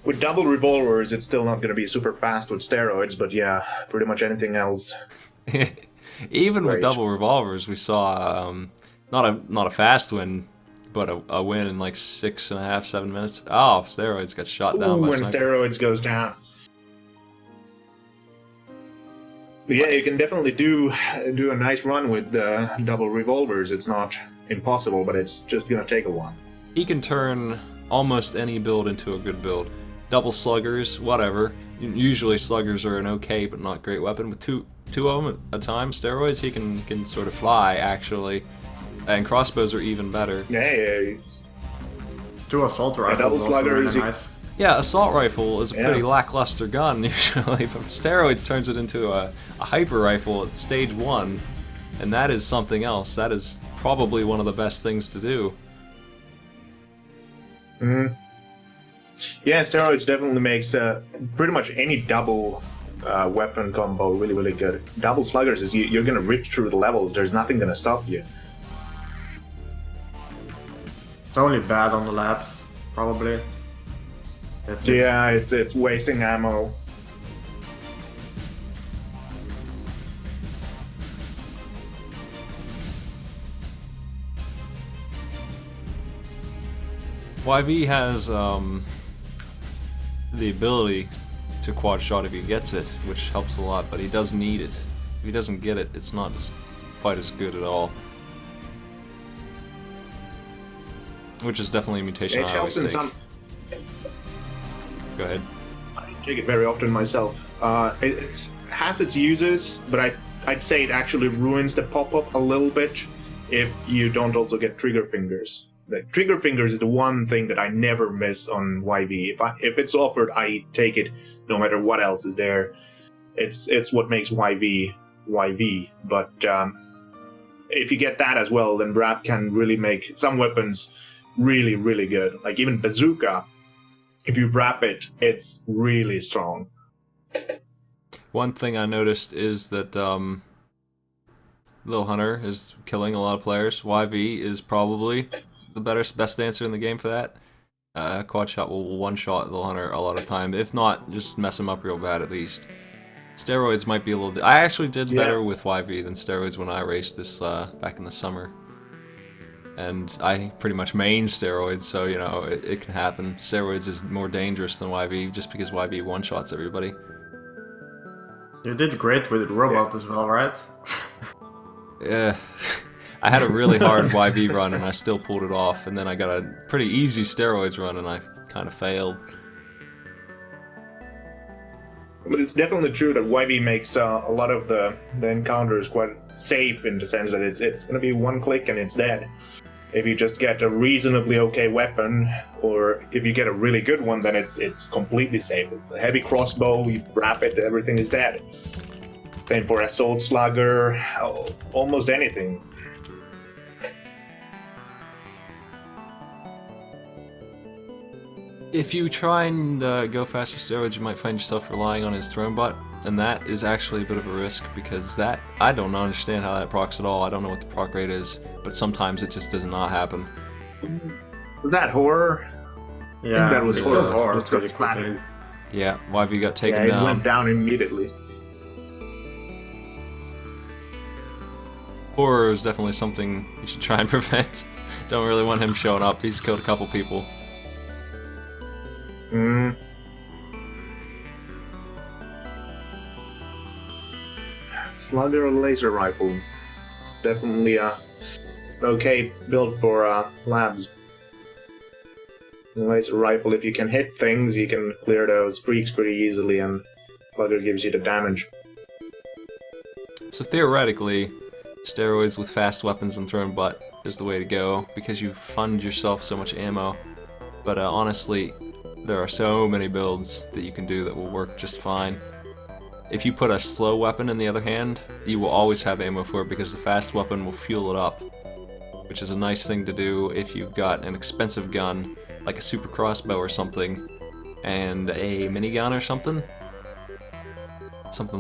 With double revolvers, it's still not going to be super fast with steroids, but yeah, pretty much anything else. Even with double revolvers, we saw not a fast win, but a win in like 6.5, 7 minutes. Oh, steroids got shot down by when sniper. Steroids goes down. But yeah, you can definitely do a nice run with double revolvers. It's not impossible, but it's just going to take a while. He can turn almost any build into a good build. Double sluggers, whatever. Usually sluggers are an okay but not great weapon. With two of them at a time, steroids, he can sort of fly, actually. And crossbows are even better. Yeah. 2 assault rifles double sluggers, really nice. Yeah, assault rifle is a pretty lackluster gun usually, but steroids turns it into a hyper rifle at stage 1, and that is something else. That is probably one of the best things to do. Mm-hmm. Yeah, steroids definitely makes pretty much any double weapon combo really, really good. Double sluggers is you're gonna rip through the levels. There's nothing gonna stop you. It's only bad on the labs, probably. Yeah, it's wasting ammo. YV has the ability to quad shot if he gets it, which helps a lot, but he does need it. If he doesn't get it, it's not quite as good at all. Which is definitely a mutation I always take. Go ahead. I don't take it very often myself. It has its uses, but I'd say it actually ruins the pop-up a little bit if you don't also get trigger fingers. The trigger fingers is the one thing that I never miss on YV. If it's offered, I take it no matter what else is there. It's what makes YV YV. But if you get that as well, then Wrap can really make some weapons really, really good. Like even Bazooka, if you wrap it, it's really strong. One thing I noticed is that Lil Hunter is killing a lot of players. YV is probably the best answer in the game for that. Quad shot will one-shot Lil Hunter a lot of time. If not, just mess him up real bad at least. Steroids might be a little... I actually did better with YV than steroids when I raced this back in the summer. And I pretty much main steroids, so, you know, it can happen. Steroids is more dangerous than YV, just because YV one-shots everybody. You did great with Robot as well, right? Yeah. I had a really hard YV run, and I still pulled it off, and then I got a pretty easy steroids run, and I kind of failed. But it's definitely true that YV makes a lot of the encounters quite safe in the sense that it's going to be one click and it's dead. If you just get a reasonably okay weapon, or if you get a really good one, then it's completely safe. It's a heavy crossbow, you wrap it, everything is dead. Same for assault slugger, almost anything. If you try and go fast with steroids, you might find yourself relying on his throne bot, and that is actually a bit of a risk, because that, I don't understand how that procs at all. I don't know what the proc rate is, but sometimes it just does not happen. Was that horror? Yeah, I think that was horror. Just pretty quickly. Yeah, YV got taken down. down. It went down immediately. Horror is definitely something you should try and prevent. Don't really want him showing up. He's killed a couple people. Slugger or laser rifle. Definitely okay build for labs. Laser rifle, if you can hit things, you can clear those freaks pretty easily, and Slugger gives you the damage. So theoretically, steroids with fast weapons and thrown butt is the way to go, because you fund yourself so much ammo. But honestly, there are so many builds that you can do that will work just fine. If you put a slow weapon in the other hand, you will always have ammo for it because the fast weapon will fuel it up, which is a nice thing to do if you've got an expensive gun, like a super crossbow or something, and a minigun or something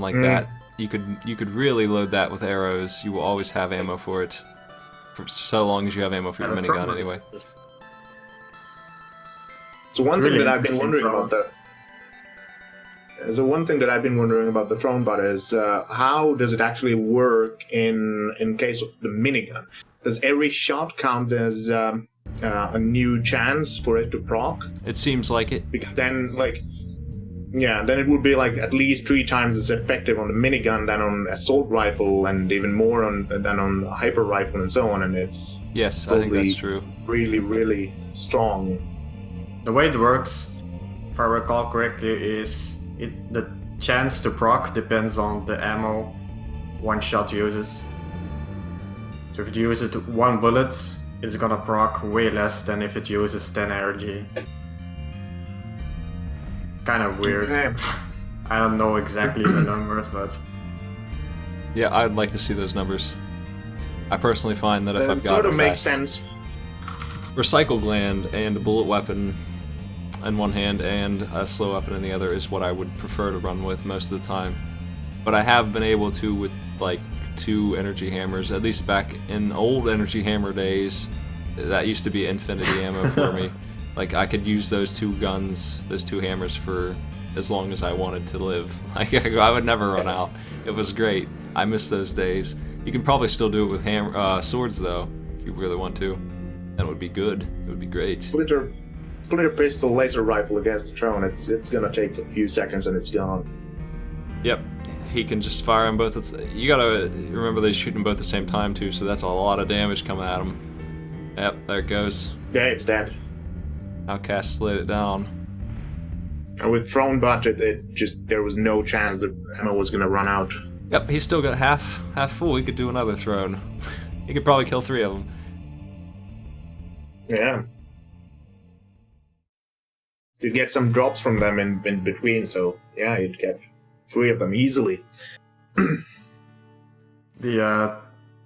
like that. You could really load that with arrows. You will always have ammo for it, for so long as you have ammo for your minigun anyway. So one thing that I've been wondering about the thrown butt is how does it actually work in case of the minigun? Does every shot count as a new chance for it to proc? It seems like it. Because then, then it would be like at least 3 times as effective on the minigun than on assault rifle, and even more than on hyper rifle and so on. And it's yes, I think that's true. Really, really strong. The way it works, if I recall correctly, is the chance to proc depends on the ammo one shot uses. So if it uses 1 bullet, it's gonna proc way less than if it uses 10 energy. Kind of weird. Okay. I don't know exactly the numbers, but yeah, I'd like to see those numbers. I personally find that if I've got sort of a makes fast sense. recycle gland and a bullet weapon in one hand and a slow weapon in the other is what I would prefer to run with most of the time. But I have been able to with like 2 energy hammers, at least back in old energy hammer days. That used to be infinity ammo for me. Like I could use those 2 guns, those 2 hammers for as long as I wanted to live. Like I would never run out. It was great. I miss those days. You can probably still do it with swords though, if you really want to. That would be good. It would be great. Splitter pistol laser rifle against the throne. It's gonna take a few seconds and it's gone. Yep. He can just fire them both. You gotta remember they shoot them both at the same time too, so that's a lot of damage coming at him. Yep, there it goes. Yeah, it's dead. Outcast slid it down. And with thrown butt, there was no chance the ammo was gonna run out. Yep, he's still got half full. He could do another throne. He could probably kill 3 of them. Yeah. You'd get some drops from them in between, so yeah, you'd get 3 of them easily. the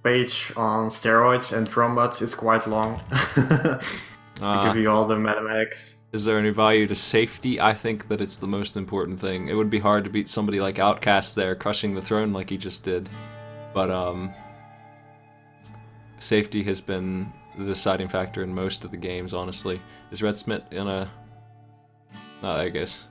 page on steroids and Trombat is quite long. To give you all the mathematics. Is there any value to safety? I think that it's the most important thing. It would be hard to beat somebody like Outcast there, crushing the throne like he just did. But safety has been the deciding factor in most of the games, honestly. Is Redsmit in a... Oh, I guess.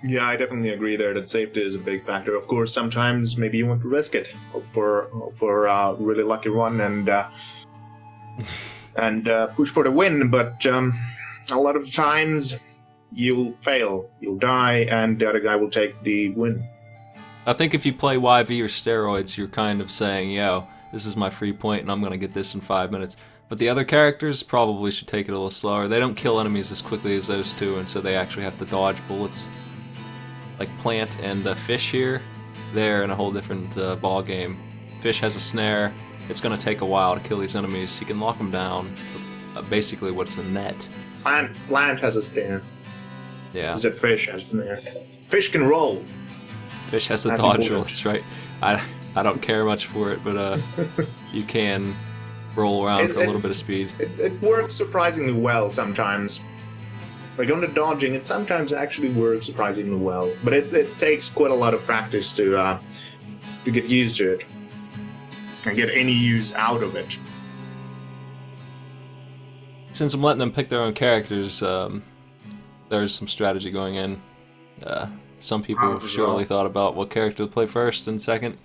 Yeah, I definitely agree there that safety is a big factor. Of course, sometimes maybe you want to risk it for a really lucky run and push for the win. But a lot of times you'll fail, you'll die, and the other guy will take the win. I think if you play YV or steroids, you're kind of saying, yo, this is my free point and I'm going to get this in 5 minutes. But the other characters probably should take it a little slower. They don't kill enemies as quickly as those 2, and so they actually have to dodge bullets. Like Plant and Fish here, they're in a whole different ball game. Fish has a snare. It's going to take a while to kill these enemies. He can lock them down with basically what's a net. Plant has a snare. Yeah. Is it Fish has a snare? Fish can roll. Fish has a dodge roll, that's right. I don't care much for it, but you can roll around for a little bit of speed. It works surprisingly well sometimes. Like on the dodging, it sometimes actually works surprisingly well, but it takes quite a lot of practice to get used to it and get any use out of it. Since I'm letting them pick their own characters, there's some strategy going in. Some people have surely thought about what character to play first and second.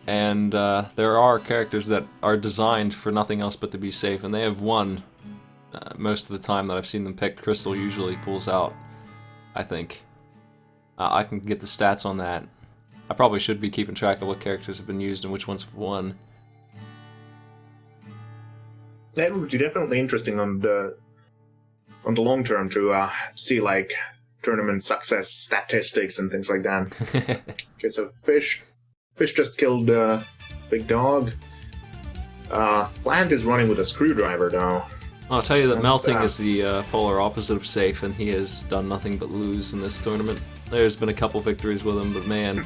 And there are characters that are designed for nothing else but to be safe, and they have won most of the time that I've seen them picked. Crystal usually pulls out I think. I can get the stats on that. I probably should be keeping track of what characters have been used and which ones have won. That would be definitely interesting on the long term to see like tournament success statistics and things like that. Okay, so Fish just killed Big Dog. Plant is running with a screwdriver now. I'll tell you that Melting is the polar opposite of Safe, and he has done nothing but lose in this tournament. There's been a couple victories with him, but man,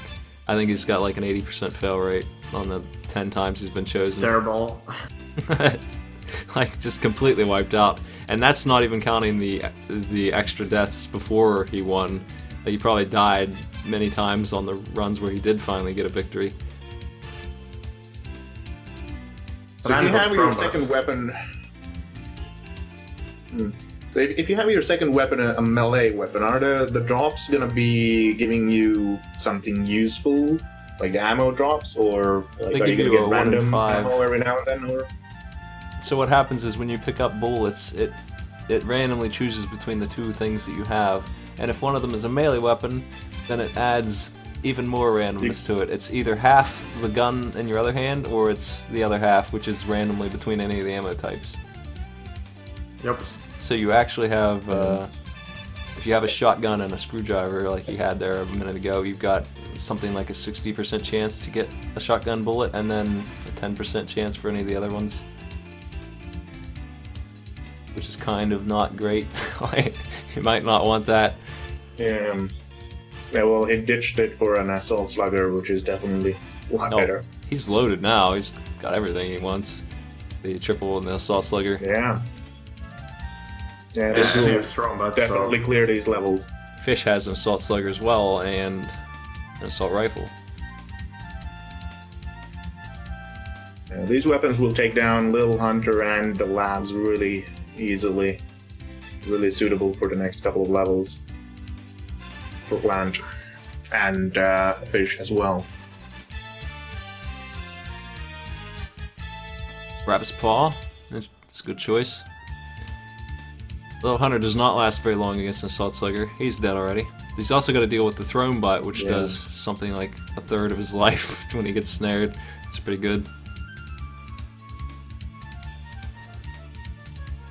I think he's got like an 80% fail rate on the 10 times he's been chosen. Terrible. It's like just completely wiped out, and that's not even counting the extra deaths before he won. Like, he probably died many times on the runs where he did finally get a victory. So if you have your second weapon, so if you have your second weapon a melee weapon, are the drops gonna be giving you something useful, like ammo drops, or like They are give you you gonna a get 1 in random 5. ammo every now and then? Or So what happens is when you pick up bullets, it randomly chooses between the two things that you have, and if one of them is a melee weapon, then it adds even more randomness to it. It's either half the gun in your other hand, or it's the other half, which is randomly between any of the ammo types. Yep. So you actually have, if you have a shotgun and a screwdriver like you had there a minute ago, you've got something like a 60% chance to get a shotgun bullet, and then a 10% chance for any of the other ones. Which is kind of not great. Like, you might not want that. yeah, well, he ditched it for an assault slugger, which is definitely a lot better. He's loaded now. He's got everything he wants. The triple and the assault slugger. Yeah, This this will is strong, but definitely clear these levels. Fish has an assault slugger as well, and an assault rifle. These weapons will take down Little Hunter and the labs really easily. Really suitable for the next couple of levels. For Plant and Fish as well. Rabbit's Paw. It's a good choice. Little Hunter does not last very long against an assault slugger. He's dead already. He's also got to deal with the Throne Bite, which does something like a third of his life when he gets snared. It's pretty good.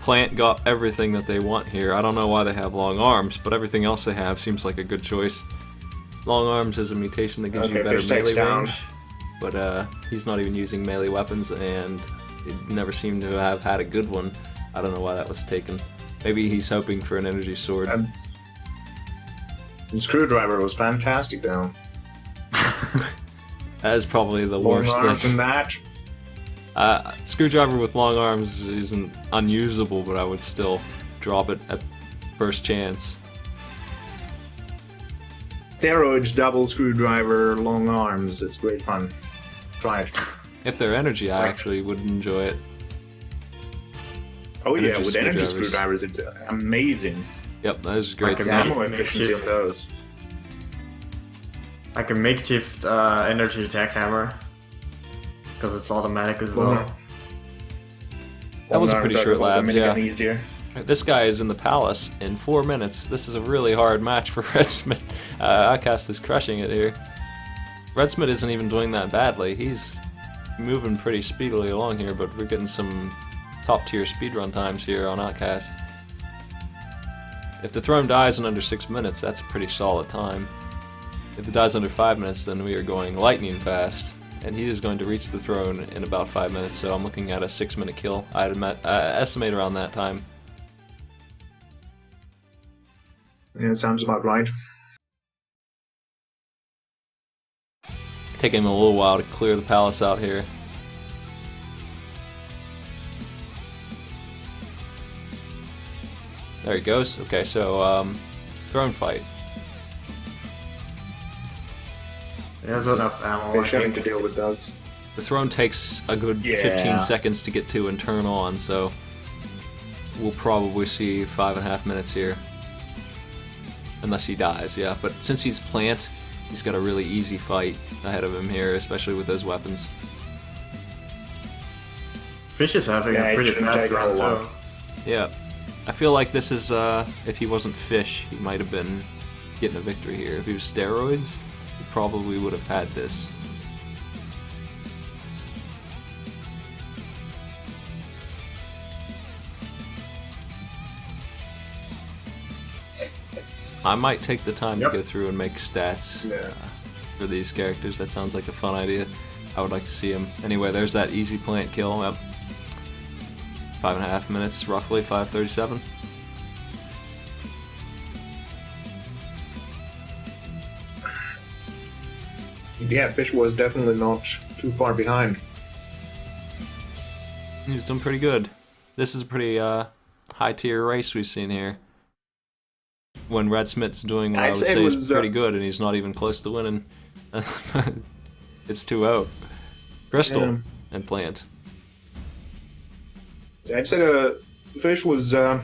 Plant got everything that they want here. I don't know why they have long arms, but everything else they have seems like a good choice. Long arms is a mutation that gives you better melee range, but he's not even using melee weapons, and he never seemed to have had a good one. I don't know why that was taken. Maybe he's hoping for an energy sword. The screwdriver was fantastic, though. That is probably the Long worst arms thing. and that. Screwdriver with long arms isn't unusable, but I would still drop it at first chance. Steroids, double screwdriver, long arms. It's great fun. Try it. If they're energy, I actually would enjoy it. Oh yeah, Energy with energy screwdrivers. screwdrivers, it's amazing. Yep, that is great Like an stuff. Ammo efficiency on those. Like a makeshift energy jackhammer. Because it's automatic as well. That was a Long pretty arms short are lab, yeah. easier. This guy is in the palace in 4 minutes. This is a really hard match for Redsmit. Outcast is crushing it here. Redsmit isn't even doing that badly. He's moving pretty speedily along here, but we're getting some top tier speedrun times here on Outcast. If the throne dies in under 6 minutes, that's a pretty solid time. If it dies under 5 minutes, then we are going lightning fast. And he is going to reach the throne in about 5 minutes, so I'm looking at a 6-minute kill. I'd estimate around that time. Yeah, sounds about right. Taking him a little while to clear the palace out here. There he goes. Okay, so throne fight. He has enough ammo. Fish having to deal with those. The throne takes a good 15 seconds to get to and turn on, so we'll probably see 5.5 minutes here. Unless he dies, yeah. But since he's Plant, he's got a really easy fight ahead of him here, especially with those weapons. Fish is having a pretty fast run too. Yeah. I feel like this is, if he wasn't Fish, he might have been getting a victory here. If he was steroids, he probably would have had this. I might take the time to go through and make stats for these characters. That sounds like a fun idea. I would like to see them. Anyway, there's that easy plant kill. Yep. 5.5 minutes, roughly 5:37. Yeah, Fish was definitely not too far behind. He's done pretty good. This is a pretty high tier race we've seen here. When Redsmit's doing what I would say is pretty good, and he's not even close to winning. It's 2-0. Crystal and Plant. I'd say Fish was a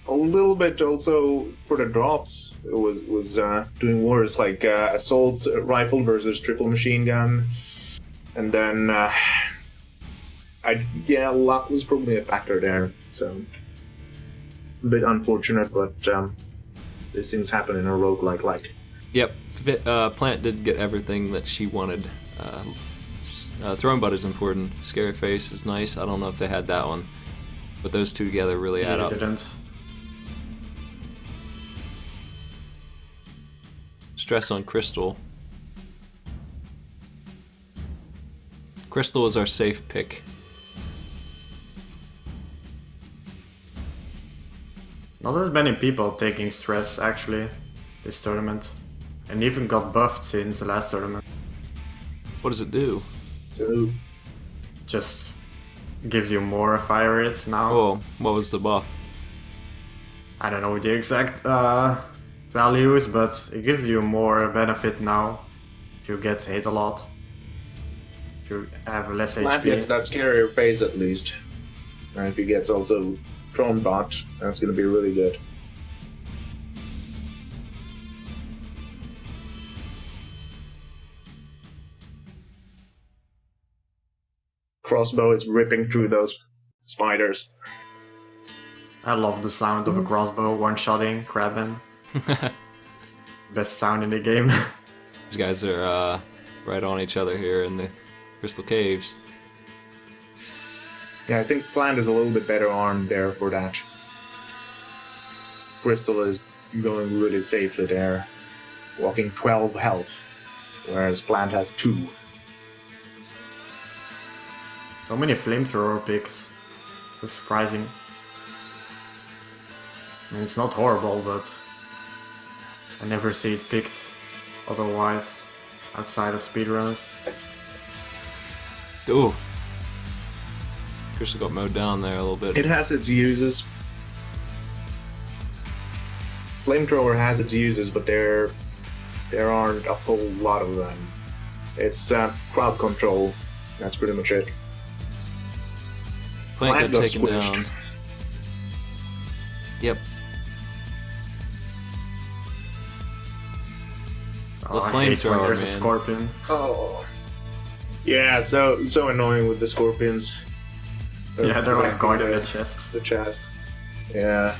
little bit also for the drops. It was doing worse, like assault rifle versus triple machine gun, and then luck was probably a factor there. So a bit unfortunate, but these things happen in a roguelike like. Yep, Plant did get everything that she wanted. Throwing Butt is important. Scary Face is nice. I don't know if they had that one, but those two together really add up. Didn't. Stress on Crystal. Crystal is our safe pick. Not that many people taking stress actually this tournament, and even got buffed since the last tournament. What does it do? Just gives you more fire rate now. Oh, what was the buff? I don't know the exact values, but it gives you more benefit now if you get hit a lot. If you have less Plant HP. gets that scarier phase at least. And if he gets also Throne Bot, that's going to be really good. Crossbow is ripping through those spiders. I love the sound of a crossbow one-shotting, grabbing. Best sound in the game. These guys are right on each other here in the Crystal Caves. Yeah, I think Plant is a little bit better armed there for that. Crystal is going really safely there, walking 12 health, whereas Plant has 2. So many flamethrower picks. It's surprising. I mean, it's not horrible, but I never see it picked otherwise outside of speedruns. Ooh. Crystal got mowed down there a little bit. It has its uses. Flamethrower has its uses, but there aren't a whole lot of them. It's crowd control. That's pretty much it. Plant got taken squished. down. Yep. Oh, The I hate when flamethrower, there's a man. scorpion. Oh. Yeah, so annoying with the scorpions. Yeah, they're like guarding the the chest. The chest. Yeah.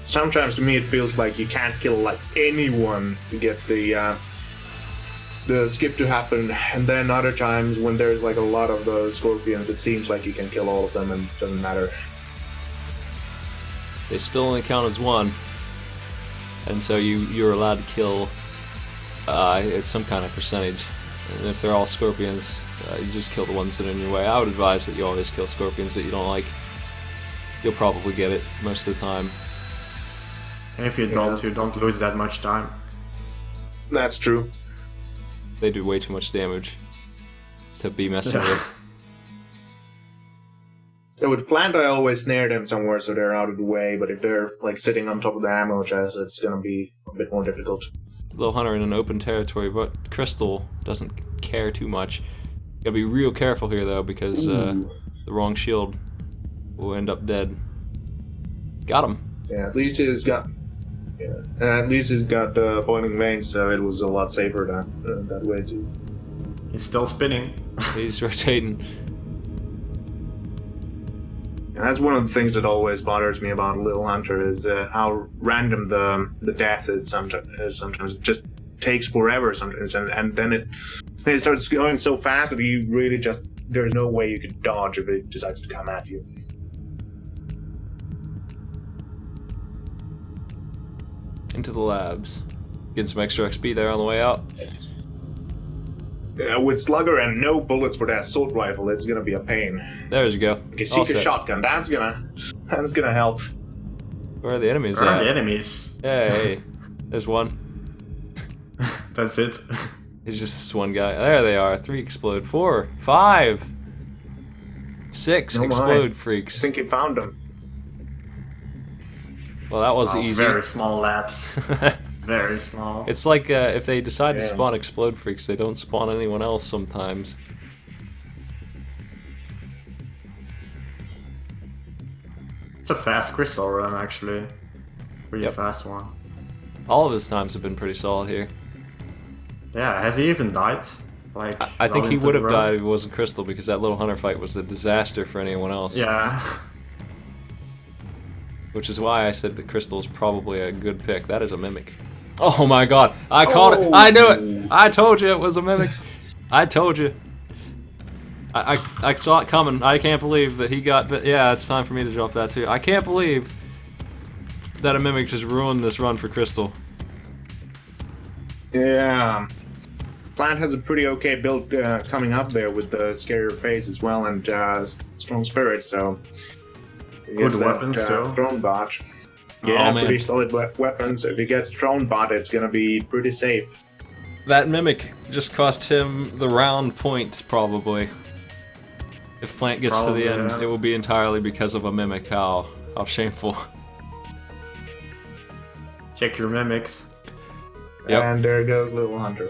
Sometimes to me it feels like you can't kill like anyone to get the skip to happen, and then other times when there's like a lot of those scorpions, it seems like you can kill all of them and it doesn't matter. They still only count as one, and so you're allowed to kill it's some kind of percentage. And if they're all scorpions, you just kill the ones that are in your way. I would advise that you always kill scorpions that you don't like. You'll probably get it most of the time. And if you don't lose that much time. That's true. They do way too much damage to be messing Yeah. with. So with Plant, I always snare them somewhere so they're out of the way, but if they're like sitting on top of the ammo chest, it's gonna be a bit more difficult. Little Hunter in an open territory, but Crystal doesn't care too much. Gotta be real careful here though, because the wrong shield will end up dead. Got him. Yeah, at least he's got boiling veins, so it was a lot safer that way too. He's still spinning. He's rotating. And that's one of the things that always bothers me about Little Hunter is how random the death is sometimes. Sometimes it just takes forever sometimes, and then it starts going so fast that you really just there's no way you could dodge if it decides to come at you. Into the labs. Getting some extra XP there on the way out. With Slugger and no bullets for that assault rifle, it's gonna be a pain. There you go. Okay, seek a shotgun. That's gonna help. Where are the enemies Where at? are the enemies? Hey, there's one. That's it. It's just one guy. There they are. 3 explode. 4, 5, 6 explode I freaks. think you found them. Well, that was Oh, easy. very small labs. Very small. It's like if they decide to spawn explode freaks, they don't spawn anyone else sometimes. It's a fast crystal run, actually. Pretty fast one. All of his times have been pretty solid here. Yeah, has he even died? Like, I think well he into would the have run? died if it wasn't Crystal, because that little hunter fight was a disaster for anyone else. Yeah. Which is why I said that Crystal is probably a good pick. That is a mimic. Oh my god! I called it! I knew it! I told you it was a mimic! I told you. I saw it coming. I can't believe that he got... But yeah, it's time for me to drop that too. I can't believe that a mimic just ruined this run for Crystal. Yeah. Plant has a pretty okay build coming up there with the scarier face as well and strong spirit, so... Good weapons too. Throne bot. Yeah, Oh, man. pretty solid weapons. If he gets throne bot, it's gonna be pretty safe. That mimic just cost him the round point, probably. If Plant gets to the end, yeah. it will be entirely because of a mimic. How shameful. Check your mimics. Yep. And there goes Little Hunter.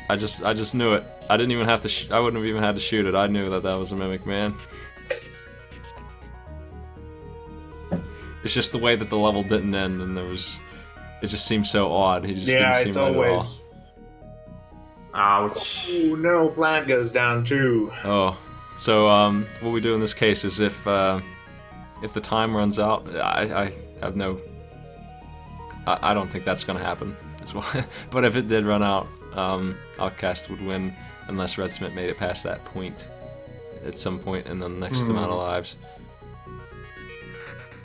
I just knew it. I didn't even have to. I wouldn't have even had to shoot it. I knew that that was a mimic, man. It's just the way that the level didn't end, and there was. It just seemed so odd. He just didn't seem it's right always. Ouch. Oh no, Plant goes down too. at all. Oh, so what we do in this case is if the time runs out, I have no. I don't think that's gonna happen as well. But if it did run out, Outcast would win unless Redsmit made it past that point at some point in the next amount of lives.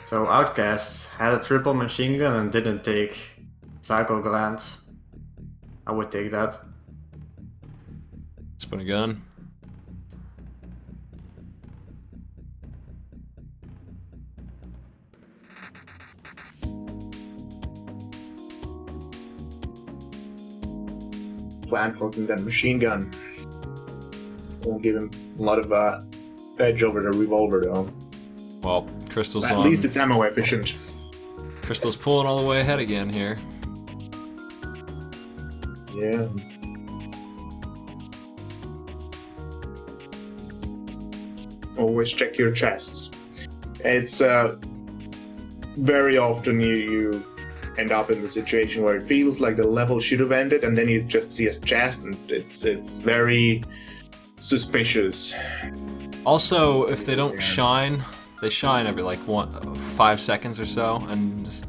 So Outcast had a triple machine gun and didn't take Cycle Glance. I would take that. Spin a gun. Plant working that machine gun. Won't give him a lot of edge over the revolver though. Well, Crystal's At on. least it's ammo efficient. Crystal's pulling all the way ahead again here. Yeah. Always check your chests. It's very often you end up in the situation where it feels like the level should have ended, and then you just see a chest, and it's very suspicious. Also, if they don't shine, they shine every like 5 seconds or so, and just,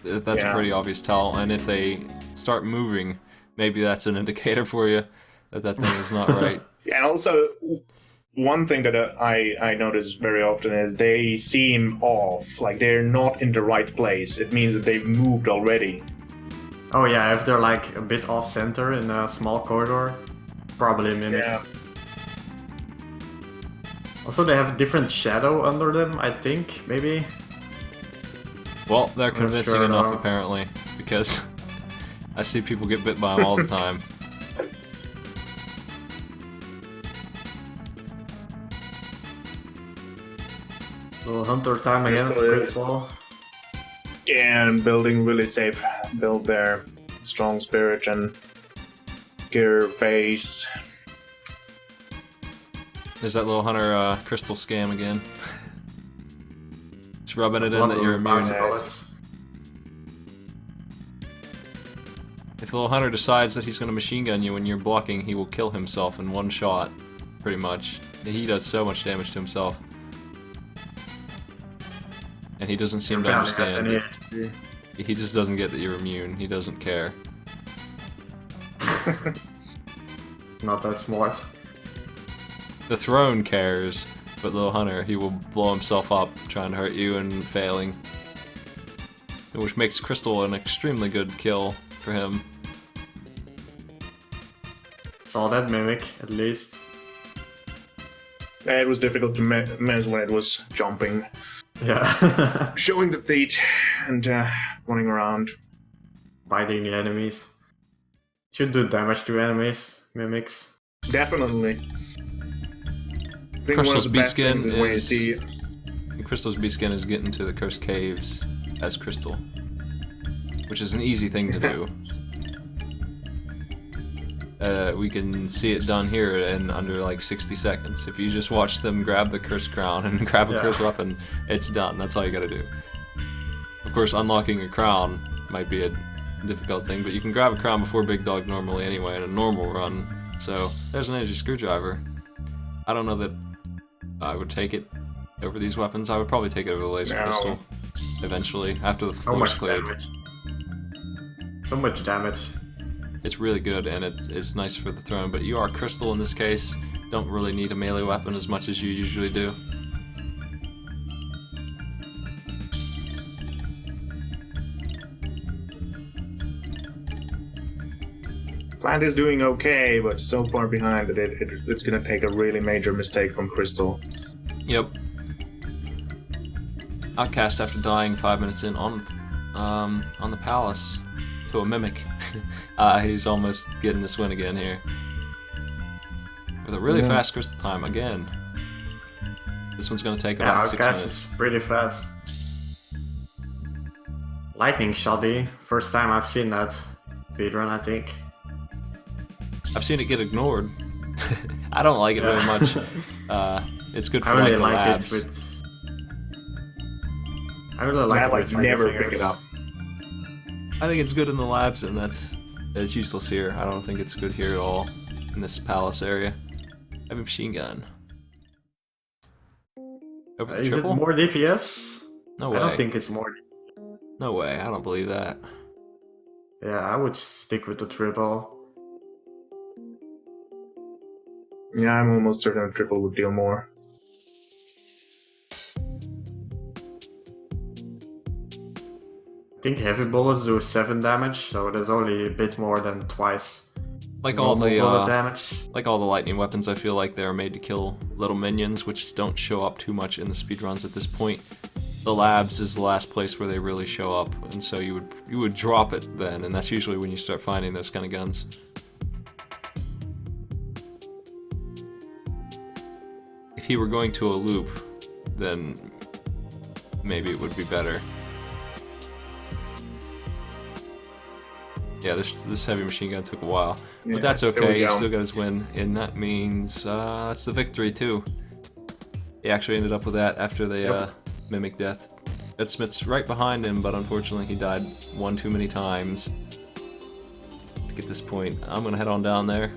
that's a pretty obvious tell. And if they start moving, maybe that's an indicator for you that that thing is not right. And also, one thing that I notice very often is they seem off, like they're not in the right place. It means that they've moved already. Oh yeah, if they're like a bit off center in a small corridor, probably a mimic. Yeah. Also, they have a different shadow under them, I think, maybe. Well, they're convincing sure enough now. apparently, because I see people get bit by them all the time. Little hunter time again for Crystal is- Crystal. And building really safe build there. Strong spirit and gear face. There's that little hunter crystal scam again. Just rubbing it in Love that you're those immune. bouncy bullets. If the little hunter decides that he's going to machine gun you when you're blocking, he will kill himself in one shot, pretty much. He does so much damage to himself. he doesn't seem to Barely has understand. any HP. He just doesn't get that you're immune. He doesn't care. Not that smart. The throne cares, but Little Hunter, he will blow himself up trying to hurt you and failing. Which makes Crystal an extremely good kill for him. Saw that Mimic, at least. It was difficult to miss when it was jumping, Yeah. showing the teeth, and running around. Biting the enemies. Should do damage to enemies, Mimics. Definitely. I think Crystal's one of the best beast skin things is when you is- see Crystal's beast skin is getting to the cursed caves as Crystal, which is an easy thing to do. We can see it done here in under like 60 seconds. If you just watch them grab the cursed crown and grab a cursed weapon, it's done. That's all you gotta do. Of course, unlocking a crown might be a difficult thing, but you can grab a crown before Big Dog normally anyway in a normal run. So there's an energy screwdriver. I don't know that I would take it over these weapons. I would probably take it over the laser No. pistol eventually after the So floor's much cleared. damage. So much damage. It's really good and it's nice for the throne, but you are Crystal in this case. Don't really need a melee weapon as much as you usually do. Plant is doing okay, but so far behind that it's gonna take a really major mistake from Crystal. Yep. Outcast after dying 5 minutes in on the palace to a mimic. He's almost getting this win again here. With a really fast crystal time again. This one's gonna take Yeah, about 6 Outcast minutes. is pretty fast. Lightning shoddy. First time I've seen that speedrun, I think. I've seen it get ignored. I don't like it very much. It's good for I really like the like labs. it with. I really like I it like with finger never pick fingers. it up. I think it's good in the labs, and it's useless here. I don't think it's good here at all in this palace area. I have a machine gun. Over the Is it triple? more DPS? No way. I don't think it's more. No way. I don't believe that. Yeah, I would stick with the triple. Yeah, I'm almost certain a triple would deal more. I think heavy bullets do 7 damage, so there's only a bit more than twice. Like all normal bullet the damage. like all the lightning weapons, I feel like they're made to kill little minions, which don't show up too much in the speedruns at this point. The labs is the last place where they really show up, and so you would drop it then, and that's usually when you start finding those kind of guns. If he were going to a loop, then maybe it would be better. Yeah, this heavy machine gun took a while, Yeah, but that's there we okay. He go. still got his win, and that means that's the victory too. He actually ended up with that after the mimic death. Redsmit's right behind him, but unfortunately he died one too many times to get this point. I'm gonna head on down there.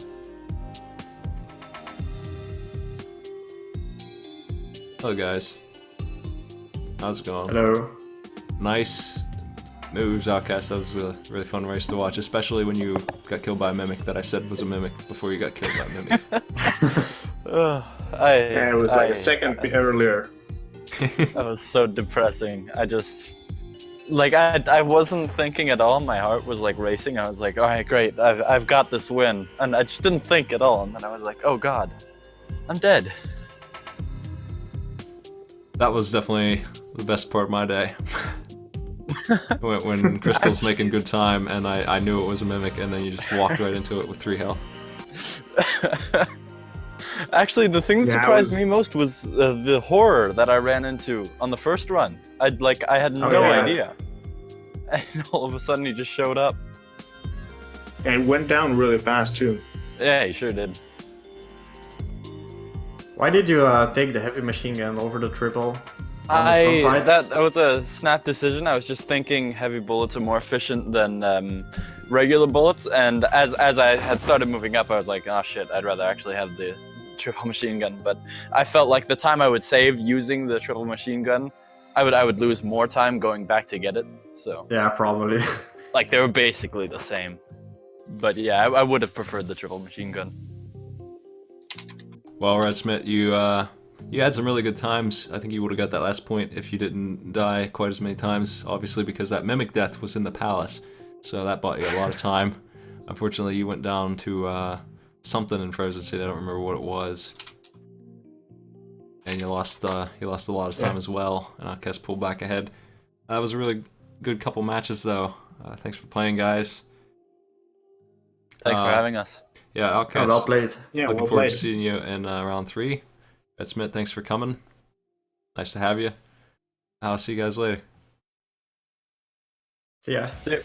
Hello guys. How's it going? Hello. Nice moves, Outcast. That was a really fun race to watch, especially when you got killed by a mimic that I said was a mimic before you got killed by a mimic. Yeah, it was like a second earlier. That was so depressing. I just, like, I wasn't thinking at all. My heart was like racing. I was like, all right, great, I've got this win, and I just didn't think at all. And then I was like, oh god, I'm dead. That was definitely the best part of my day. when Crystal's making good time and I knew it was a mimic, and then you just walked right into it with 3 health. Actually, the thing that Yeah, surprised me most was the horror that I ran into on the first run. I had no yeah. idea, and all of a sudden he just showed up. And it went down really fast too. Yeah, he sure did. Why did you take the heavy machine gun over the triple? on the front fights? That was a snap decision. I was just thinking heavy bullets are more efficient than regular bullets, and as I had started moving up, I was like, oh shit, I'd rather actually have the triple machine gun. But I felt like the time I would save using the triple machine gun I would lose more time going back to get it. So Yeah, probably. like they were basically the same. But yeah, I would have preferred the triple machine gun. Well, Redsmit, you had some really good times. I think you would have got that last point if you didn't die quite as many times, obviously because that mimic death was in the palace. So that bought you a lot of time. Unfortunately, you went down to something in Frozen City, I don't remember what it was. And you lost a lot of time as well, and Outcast pulled back ahead. That was a really good couple matches though. Thanks for playing, guys. Thanks for having us. Yeah, Outcast. Well played. Yeah, Looking well forward played. to seeing you in round 3. Redsmit, thanks for coming. Nice to have you. I'll see you guys later. So yeah. There-